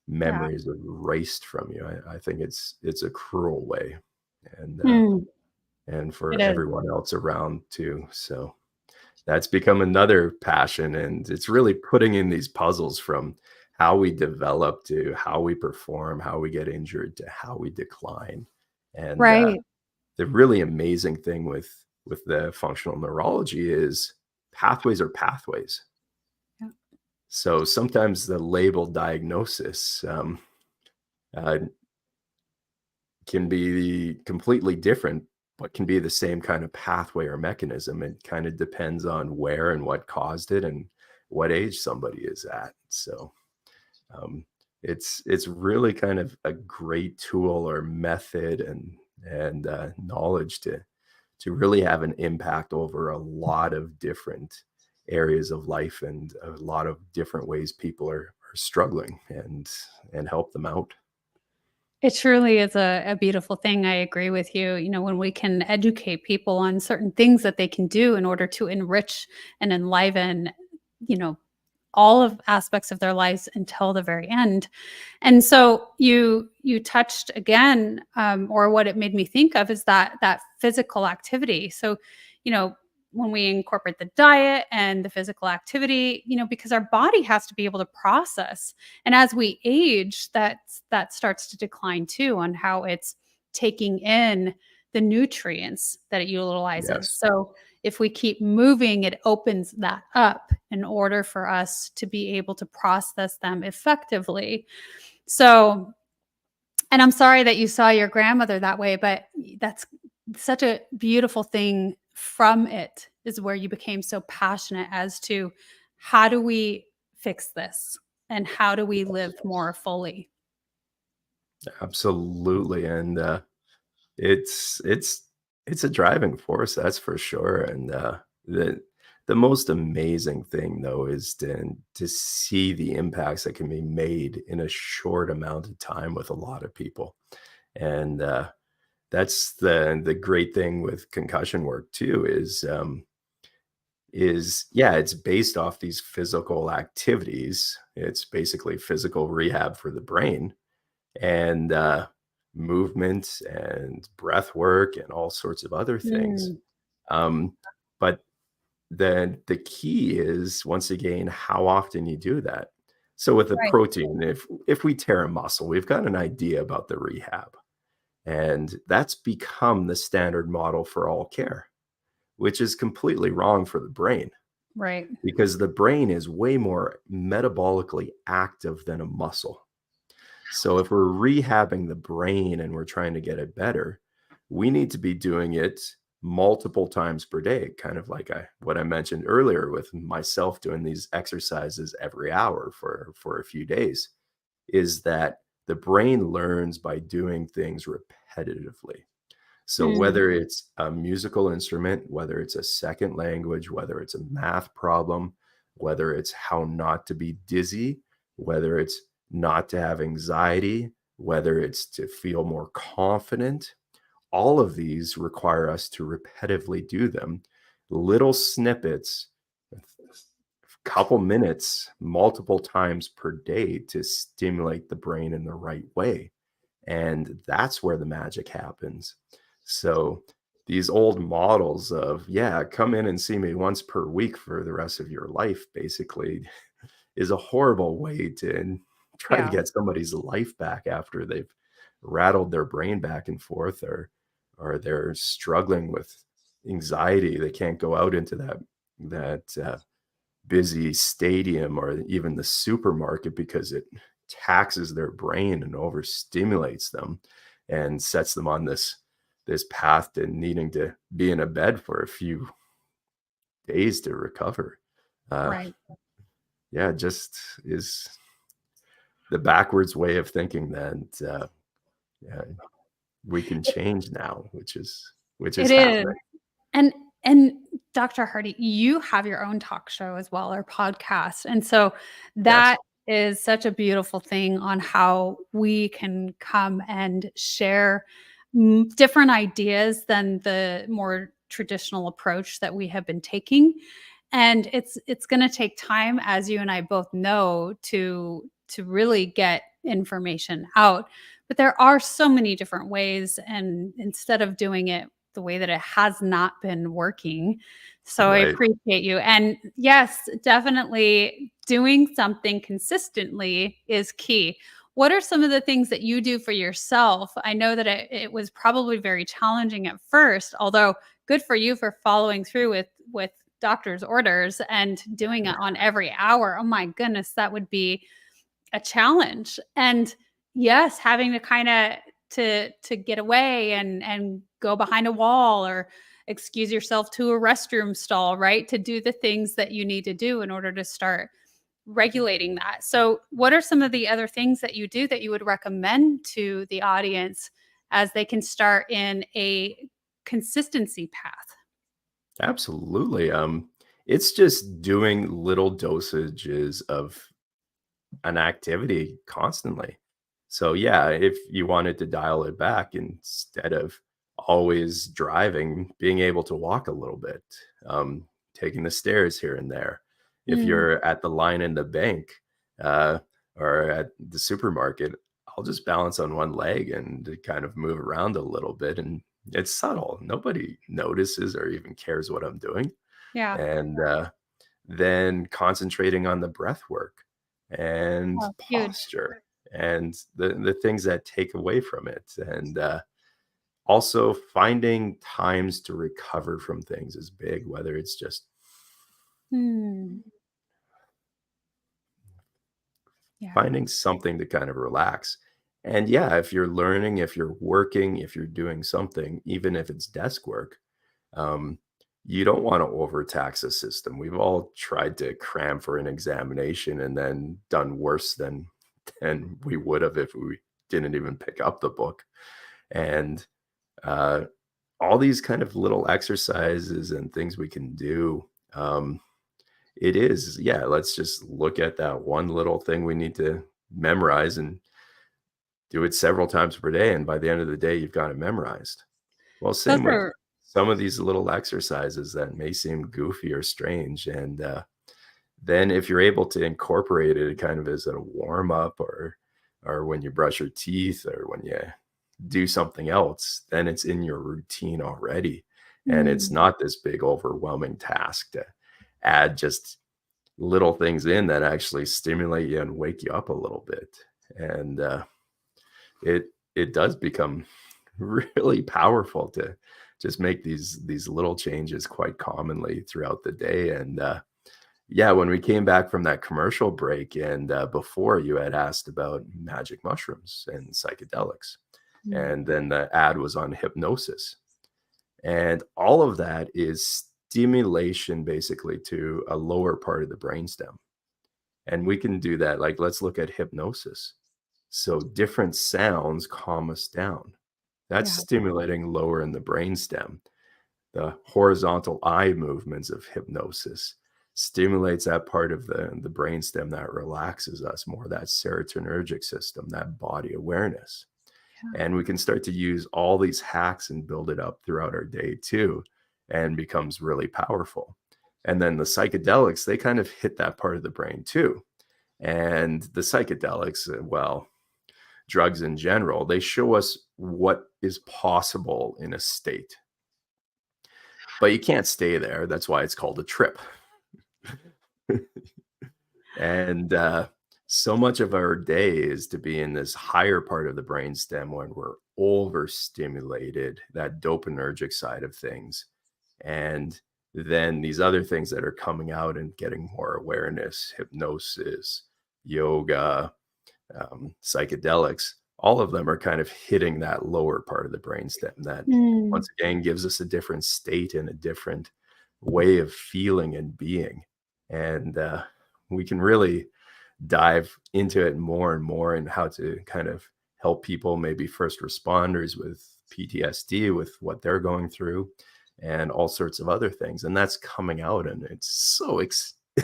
Speaker 2: memories erased from you. I think it's a cruel way, and
Speaker 1: Mm,
Speaker 2: and for
Speaker 1: it is.
Speaker 2: everyone else around too. So that's become another passion, and it's really putting in these puzzles from how we develop to how we perform, how we get injured to how we decline. And
Speaker 1: Right.
Speaker 2: the really amazing thing with the functional neurology is pathways are pathways.
Speaker 1: Yeah.
Speaker 2: So sometimes the label diagnosis uh, can be completely different, but can be the same kind of pathway or mechanism. It kind of depends on where and what caused it and what age somebody is at. So um, it's really kind of a great tool or method and knowledge to really have an impact over a lot of different areas of life and a lot of different ways people are struggling and help them out.
Speaker 1: It truly is a beautiful thing. I agree with you. When we can educate people on certain things that they can do in order to enrich and enliven, you know, all of aspects of their lives until the very end. And so you touched again, or what it made me think of is that physical activity. So, you know, when we incorporate the diet and the physical activity, because our body has to be able to process. And as we age, that starts to decline too on how it's taking in the nutrients that it utilizes.
Speaker 2: Yes.
Speaker 1: So if we keep moving, it opens that up in order for us to be able to process them effectively. So, and I'm sorry that you saw your grandmother that way, but that's such a beautiful thing from it is where you became so passionate as to how do we fix this and how do we live more fully?
Speaker 2: Absolutely, and, it's it's it's a driving force, that's for sure, and, the most amazing thing, though, is to see the impacts that can be made in a short amount of time with a lot of people, and, that's the great thing with concussion work too yeah, it's based off these physical activities. It's basically physical rehab for the brain, and movement and breath work and all sorts of other things.
Speaker 1: Mm,
Speaker 2: Um, but the key is once again how often you do that. So with the
Speaker 1: right,
Speaker 2: protein, if we tear a muscle, we've got an idea about the rehab, and that's become the standard model for all care, which is completely wrong for the brain
Speaker 1: right,
Speaker 2: because the brain is way more metabolically active than a muscle. So if we're rehabbing the brain and we're trying to get it better, we need to be doing it multiple times per day, kind of like what I mentioned earlier with myself doing these exercises every hour for a few days, is that the brain learns by doing things repetitively. So
Speaker 1: mm,
Speaker 2: whether it's a musical instrument, whether it's a second language, whether it's a math problem, whether it's how not to be dizzy, whether it's not to have anxiety, whether it's to feel more confident, all of these require us to repetitively do them. Little snippets, a couple minutes, multiple times per day to stimulate the brain in the right way. And that's where the magic happens. So these old models of, yeah, come in and see me once per week for the rest of your life, basically, is a horrible way to try to
Speaker 1: yeah,
Speaker 2: get somebody's life back after they've rattled their brain back and forth or they're struggling with anxiety. They can't go out into that busy stadium or even the supermarket because it taxes their brain and overstimulates them and sets them on this path to needing to be in a bed for a few days to recover. Uh,
Speaker 1: right.
Speaker 2: yeah, it just is the backwards way of thinking that yeah, we can change now, which is
Speaker 1: It is.
Speaker 2: happening.
Speaker 1: And and Dr. Hardy, you have your own talk show as well or podcast. And so
Speaker 2: Yes.
Speaker 1: that is such a beautiful thing on how we can come and share different ideas than the more traditional approach that we have been taking. And it's going to take time, as you and I both know, to really get information out. But there are so many different ways, and instead of doing it the way that it has not been working. So I
Speaker 2: Right.
Speaker 1: appreciate you. And yes, definitely doing something consistently is key. What are some of the things that you do for yourself? I know that it was probably very challenging at first, although good for you for following through with doctor's orders and doing it on every hour. Oh my goodness, that would be a challenge. And yes, having to kind of to get away and go behind a wall or excuse yourself to a restroom stall, right? To do the things that you need to do in order to start regulating that. So, what are some of the other things that you do that you would recommend to the audience as they can start in a consistency path?
Speaker 2: Absolutely. It's just doing little dosages of an activity constantly. So yeah, if you wanted to dial it back instead of always driving, being able to walk a little bit, taking the stairs here and there. If
Speaker 1: Mm,
Speaker 2: you're at the line in the bank uh, or at the supermarket, I'll just balance on one leg and kind of move around a little bit. And it's subtle. Nobody notices or even cares what I'm doing.
Speaker 1: yeah.
Speaker 2: And then concentrating on the breath work and
Speaker 1: Oh, huge.
Speaker 2: posture and the things that take away from it. And also finding times to recover from things is big, whether it's just
Speaker 1: Hmm. Yeah.
Speaker 2: finding something to kind of relax. And yeah, if you're learning, if you're working, if you're doing something, even if it's desk work, um, you don't want to overtax a system. We've all tried to cram for an examination and then done worse than we would have if we didn't even pick up the book. And uh, all these kind of little exercises and things we can do. It is, yeah, let's just look at that one little thing we need to memorize and do it several times per day. And by the end of the day, you've got it memorized. Well,
Speaker 1: Those
Speaker 2: same with
Speaker 1: are
Speaker 2: some of these little exercises that may seem goofy or strange. And then if you're able to incorporate it kind of as a warm up or when you brush your teeth or when you do something else, then it's in your routine already. And it's
Speaker 1: mm,
Speaker 2: not this big overwhelming task to add just little things in that actually stimulate you and wake you up a little bit. And it does become really powerful to just make these little changes quite commonly throughout the day. And yeah, when we came back from that commercial break and before you had asked about magic mushrooms and psychedelics,
Speaker 1: mm.
Speaker 2: and then the ad was on hypnosis. And all of that is stimulation basically to a lower part of the brainstem. And we can do that. Like, let's look at hypnosis. So different sounds calm us down. That's
Speaker 1: Yeah.
Speaker 2: stimulating lower in the brainstem. The horizontal eye movements of hypnosis stimulates that part of the brainstem that relaxes us more, that serotonergic system, that body awareness.
Speaker 1: Yeah.
Speaker 2: And we can start to use all these hacks and build it up throughout our day too, and becomes really powerful. And then the psychedelics, they kind of hit that part of the brain too. And the psychedelics, well, drugs in general, they show us what is possible in a state. But you can't stay there. That's why it's called a trip. And so much of our day is to be in this higher part of the brainstem when we're overstimulated, that dopaminergic side of things. And then these other things that are coming out and getting more awareness, hypnosis, yoga, psychedelics, all of them are kind of hitting that lower part of the brainstem that
Speaker 1: Mm,
Speaker 2: once again gives us a different state and a different way of feeling and being. And we can really dive into it more and more and how to kind of help people, maybe first responders with PTSD, with what they're going through, and all sorts of other things. And that's coming out, and it's so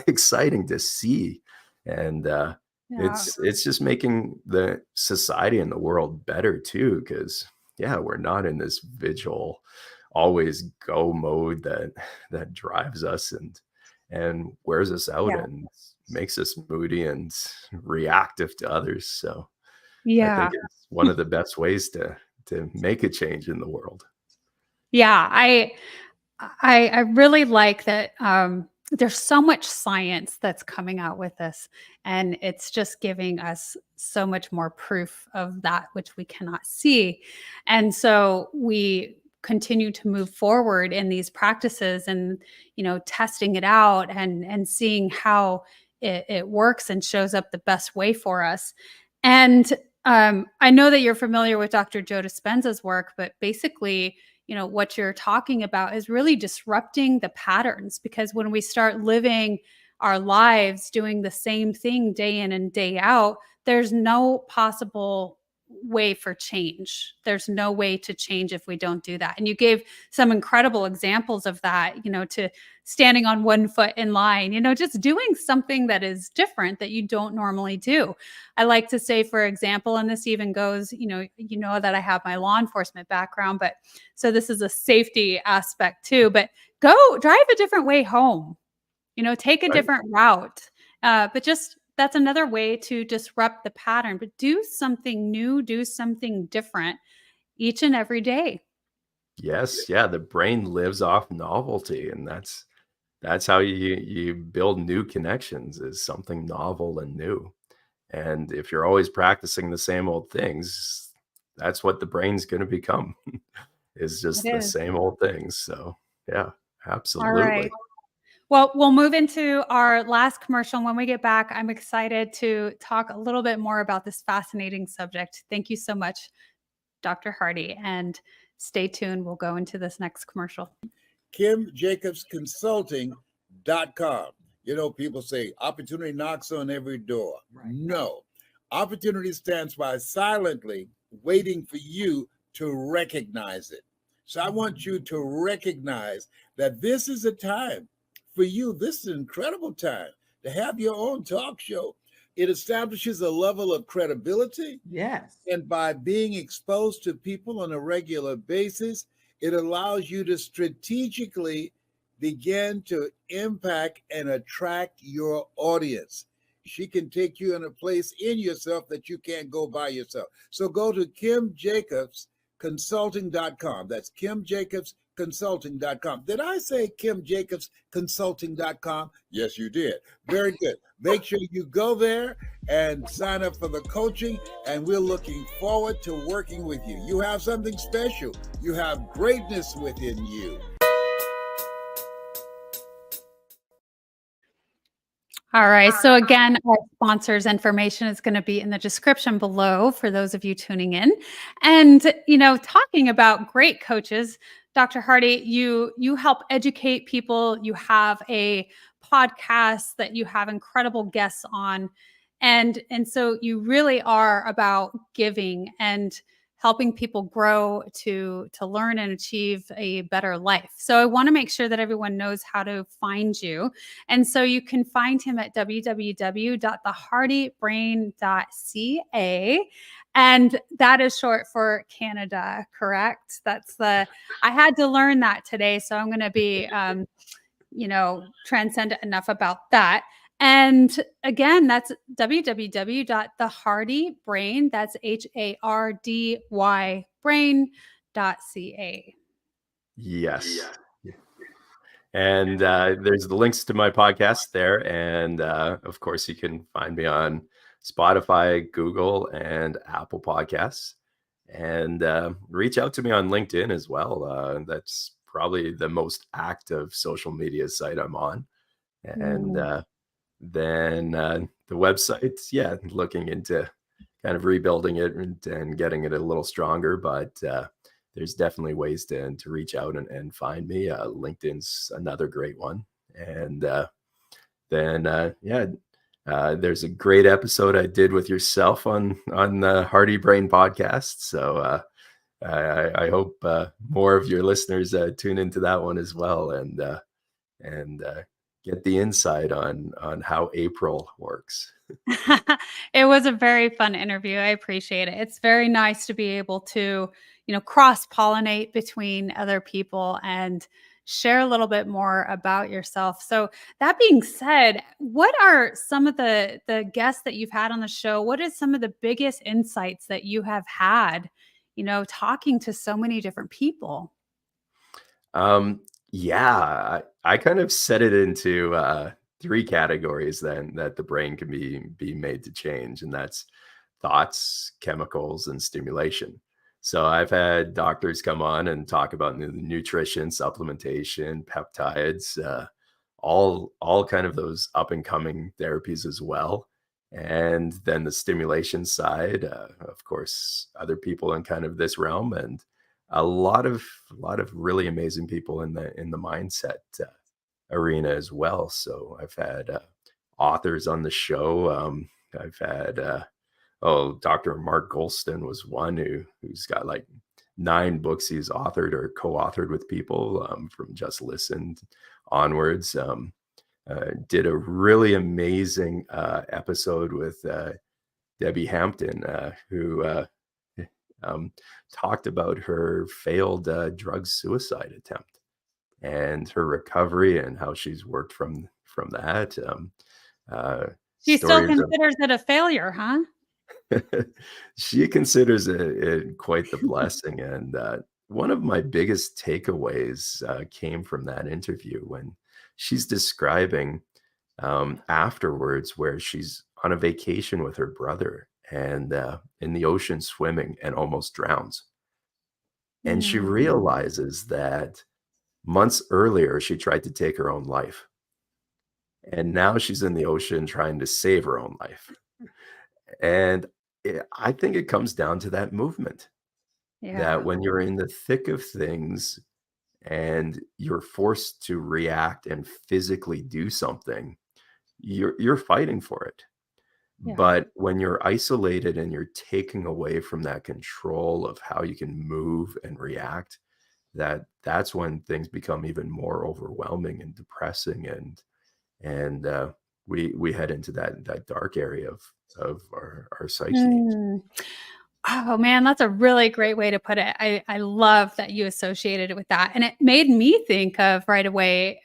Speaker 2: exciting to see. And
Speaker 1: yeah.
Speaker 2: it's just making the society and the world better too, because yeah, we're not in this vigil, always go mode that drives us and wears us out
Speaker 1: Yeah.
Speaker 2: and makes us moody and reactive to others. So I
Speaker 1: Yeah.
Speaker 2: think it's one of the best ways to make a change in the world.
Speaker 1: Yeah. I really like that. There's so much science that's coming out with this, and it's just giving us so much more proof of that which we cannot see. And so we continue to move forward in these practices and, testing it out and seeing how it works and shows up the best way for us. And I know that you're familiar with Dr. Joe Dispenza's work, but basically, what you're talking about is really disrupting the patterns, because when we start living our lives doing the same thing day in and day out, there's no possible way for change. There's no way to change if we don't do that. And you gave some incredible examples of that, to standing on one foot in line, just doing something that is different that you don't normally do. I like to say, for example, and this even goes, that I have my law enforcement background, but so this is a safety aspect too, but go drive a different way home, take a
Speaker 2: Right.
Speaker 1: different route. But just that's another way to disrupt the pattern, but do something new, do something different each and every day.
Speaker 2: Yes, yeah, the brain lives off novelty, and that's how you build new connections, is something novel and new. And if you're always practicing the same old things, that's what the brain's going to become, is
Speaker 1: It
Speaker 2: just the
Speaker 1: is.
Speaker 2: same old things. So, yeah,
Speaker 1: All right.
Speaker 2: absolutely.
Speaker 1: Well, we'll move into our last commercial. And when we get back, I'm excited to talk a little bit more about this fascinating subject. Thank you so much, Dr. Hardy. And stay tuned. We'll go into this next commercial.
Speaker 4: KimJacobsConsulting.com. People say opportunity knocks on every door. Right. No. Opportunity stands by silently waiting for you to recognize it. So I want you to recognize that this is a time for you. This is an incredible time to have your own talk show. It establishes a level of credibility.
Speaker 5: Yes.
Speaker 4: And by being exposed to people on a regular basis, it allows you to strategically begin to impact and attract your audience. She can take you in a place in yourself that you can't go by yourself. So go to KimJacobsConsulting.com. That's KimJacobsConsulting.com. Did I say KimJacobsConsulting.com? Yes, you did. Very good. Make sure you go there and sign up for the coaching, and we're looking forward to working with you. You have something special. You have greatness within you.
Speaker 1: All right. So again, our sponsors' information is going to be in the description below for those of you tuning in. And, talking about great coaches, Dr. Hardy, you help educate people. You have a podcast that you have incredible guests on. And so you really are about giving and helping people grow to learn and achieve a better life. So I want to make sure that everyone knows how to find you. And so you can find him at www.thehardybrain.ca. And that is short for Canada, correct? I had to learn that today. So I'm going to be, transcendent enough about that. And again, that's www.thehardybrain, that's HARDY brain.ca.
Speaker 2: Yes. And there's the links to my podcast there. And of course, you can find me on Spotify, Google, and Apple Podcasts. And reach out to me on LinkedIn as well. That's probably the most active social media site I'm on. And then the website, looking into kind of rebuilding it and getting it a little stronger. But there's definitely ways to reach out and find me. LinkedIn's another great one. And then there's a great episode I did with yourself on the Hardy Brain podcast. So I hope more of your listeners tune into that one as well, and get the insight on how April works.
Speaker 1: It was a very fun interview. I appreciate it. It's very nice to be able to, cross-pollinate between other people and share a little bit more about yourself. So that being said, what are some of the guests that you've had on the show? What is some of the biggest insights that you have had, talking to so many different people?
Speaker 2: Um, yeah, I kind of set it into three categories then that the brain can be made to change, and that's thoughts, chemicals, and stimulation. So I've had doctors come on and talk about nutrition, supplementation, peptides, all kind of those up and coming therapies as well. And then the stimulation side, of course, other people in kind of this realm, and a lot of really amazing people in the mindset arena as well. So I've had authors on the show. I've had Dr. Mark Golston was one who's got like 9 books he's authored or co-authored with people from Just Listen onwards. Did a really amazing episode with Debbie Hampton, who talked about her failed drug suicide attempt and her recovery and how she's worked from that.
Speaker 1: She still
Speaker 2: Stories of
Speaker 1: considers it a failure, huh?
Speaker 2: she considers it quite the blessing. And one of my biggest takeaways came from that interview when she's describing afterwards where she's on a vacation with her brother and in the ocean swimming and almost drowns. And she
Speaker 1: Mm.
Speaker 2: realizes that months earlier, she tried to take her own life. And now she's in the ocean trying to save her own life. And I think it comes down to that movement that
Speaker 1: Yeah.
Speaker 2: when you're in the thick of things and you're forced to react and physically do something, you're fighting for it.
Speaker 1: Yeah.
Speaker 2: But when you're isolated and you're taking away from that control of how you can move and react, that's when things become even more overwhelming and depressing, and we head into that dark area of our psyche.
Speaker 1: Mm. Oh man, that's a really great way to put it. I love that you associated it with that. And it made me think of right away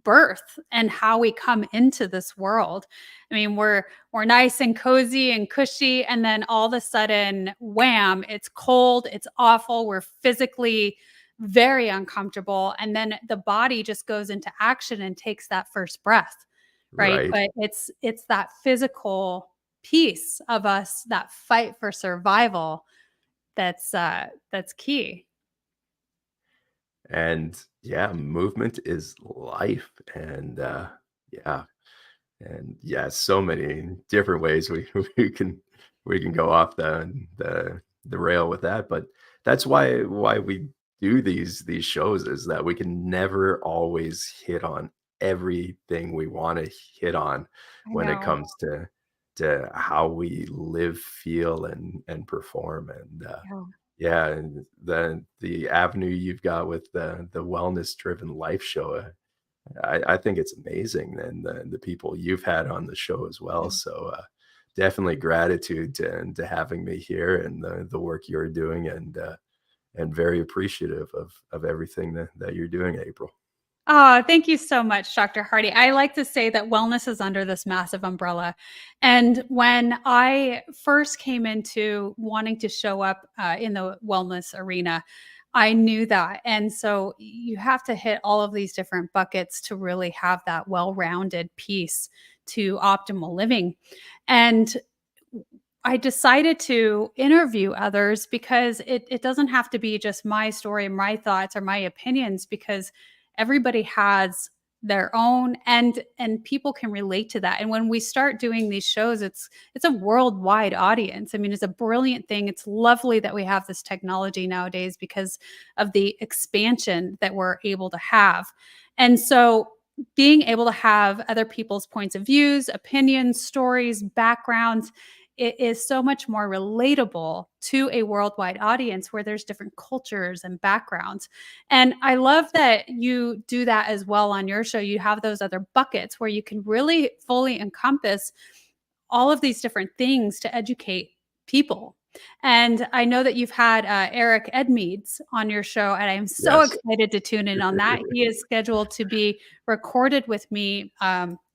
Speaker 1: birth and how we come into this world. I mean, we're nice and cozy and cushy, and then all of a sudden, wham, it's cold, it's awful, we're physically very uncomfortable, and then the body just goes into action and takes that first breath, right?
Speaker 2: Right.
Speaker 1: But it's that physical piece of us, that fight for survival, that's key.
Speaker 2: And yeah, movement is life. And yeah, and yeah, so many different ways we can we can go off the rail with that. But that's why we do these shows, is that we can never always hit on everything we want to hit on
Speaker 1: I
Speaker 2: when it
Speaker 1: know.
Speaker 2: comes to how we live, feel, and perform. And
Speaker 1: Yeah.
Speaker 2: yeah, and the avenue you've got with the wellness driven life show, I think it's amazing, and the people you've had on the show as well. So definitely gratitude to having me here and the work you're doing, and very appreciative of everything that you're doing, April.
Speaker 1: Oh, thank you so much, Dr. Hardy. I like to say that wellness is under this massive umbrella. And when I first came into wanting to show up in the wellness arena, I knew that. And so you have to hit all of these different buckets to really have that well rounded piece to optimal living. And I decided to interview others because it doesn't have to be just my story, my thoughts, or my opinions, because everybody has their own, and people can relate to that. And when we start doing these shows, it's a worldwide audience. I mean, it's a brilliant thing. It's lovely that we have this technology nowadays because of the expansion that we're able to have. And so being able to have other people's points of views, opinions, stories, backgrounds, it is so much more relatable to a worldwide audience where there's different cultures and backgrounds. And I love that you do that as well on your show. You have those other buckets where you can really fully encompass all of these different things to educate people. And I know that you've had Eric Edmeades on your show, and I'm so
Speaker 2: Yes.
Speaker 1: excited to tune in on that. He is scheduled to be recorded with me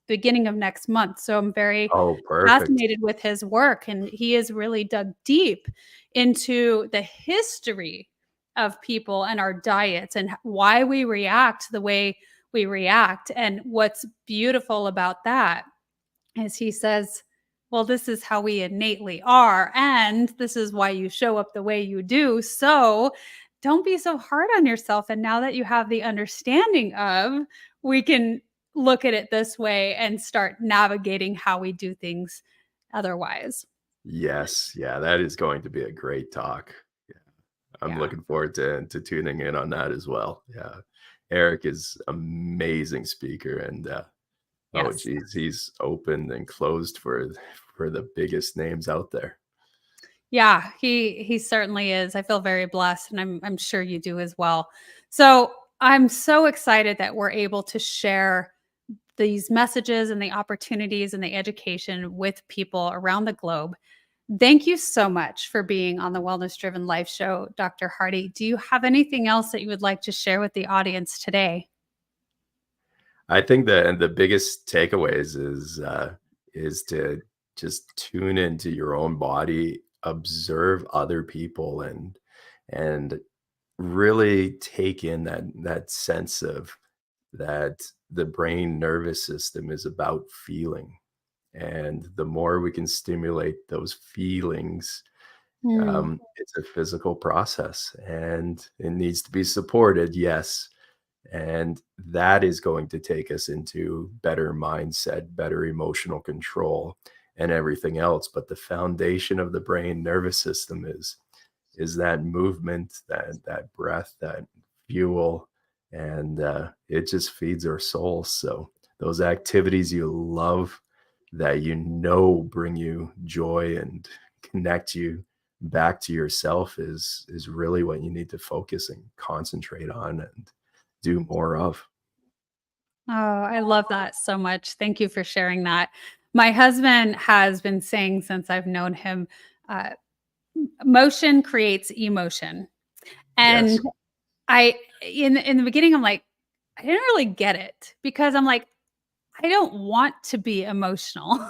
Speaker 1: beginning of next month. So I'm very
Speaker 2: Oh, perfect.
Speaker 1: fascinated with his work, and he has really dug deep into the history of people and our diets and why we react the way we react. And what's beautiful about that is he says, well, this is how we innately are, and this is why you show up the way you do. So don't be so hard on yourself. And now that you have the understanding of, we can look at it this way and start navigating how we do things otherwise.
Speaker 2: Yes. Yeah, that is going to be a great talk. Yeah. I'm
Speaker 1: Yeah.
Speaker 2: looking forward to tuning in on that as well. Yeah. Eric is amazing speaker, and oh
Speaker 1: Yes.
Speaker 2: geez, he's opened and closed for the biggest names out there.
Speaker 1: Yeah, he certainly is. I feel very blessed, and I'm sure you do as well. So I'm so excited that we're able to share these messages and the opportunities and the education with people around the globe. Thank you so much for being on the Wellness Driven Life Show, Dr. Hardy. Do you have anything else that you would like to share with the audience today?
Speaker 2: I think the biggest takeaways is to just tune into your own body, observe other people, and really take in that sense of that the brain nervous system is about feeling. And the more we can stimulate those feelings,
Speaker 1: Hmm.
Speaker 2: it's a physical process and it needs to be supported, yes. And that is going to take us into better mindset, better emotional control, and everything else. But the foundation of the brain nervous system is that movement, that breath, that fuel, and it just feeds our souls. So those activities you love, that you know bring you joy and connect you back to yourself, is really what you need to focus and concentrate on and do more of.
Speaker 1: Oh, I love that so much. Thank you for sharing that. My husband has been saying since I've known him, uh, motion creates emotion. And
Speaker 2: Yes.
Speaker 1: I in the beginning, I'm like, I didn't really get it because I'm like, I don't want to be emotional.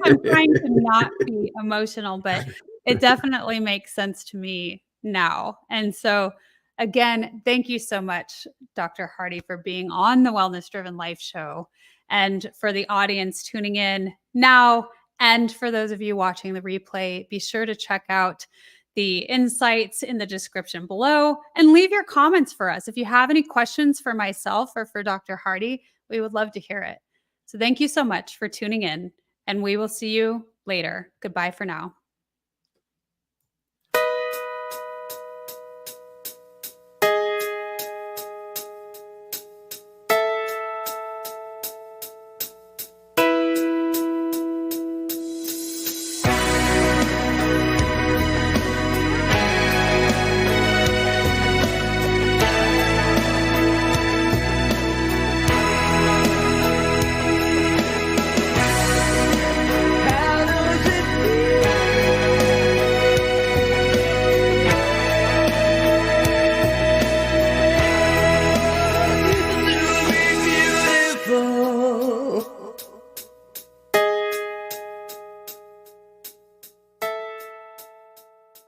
Speaker 1: I'm trying to not be emotional, but it definitely makes sense to me now. And so, again, thank you so much, Dr. Hardy, for being on the Wellness Driven Life Show, and for the audience tuning in now. And for those of you watching the replay, be sure to check out the insights in the description below and leave your comments for us. If you have any questions for myself or for Dr. Hardy, we would love to hear it. So thank you so much for tuning in, and we will see you later. Goodbye for now.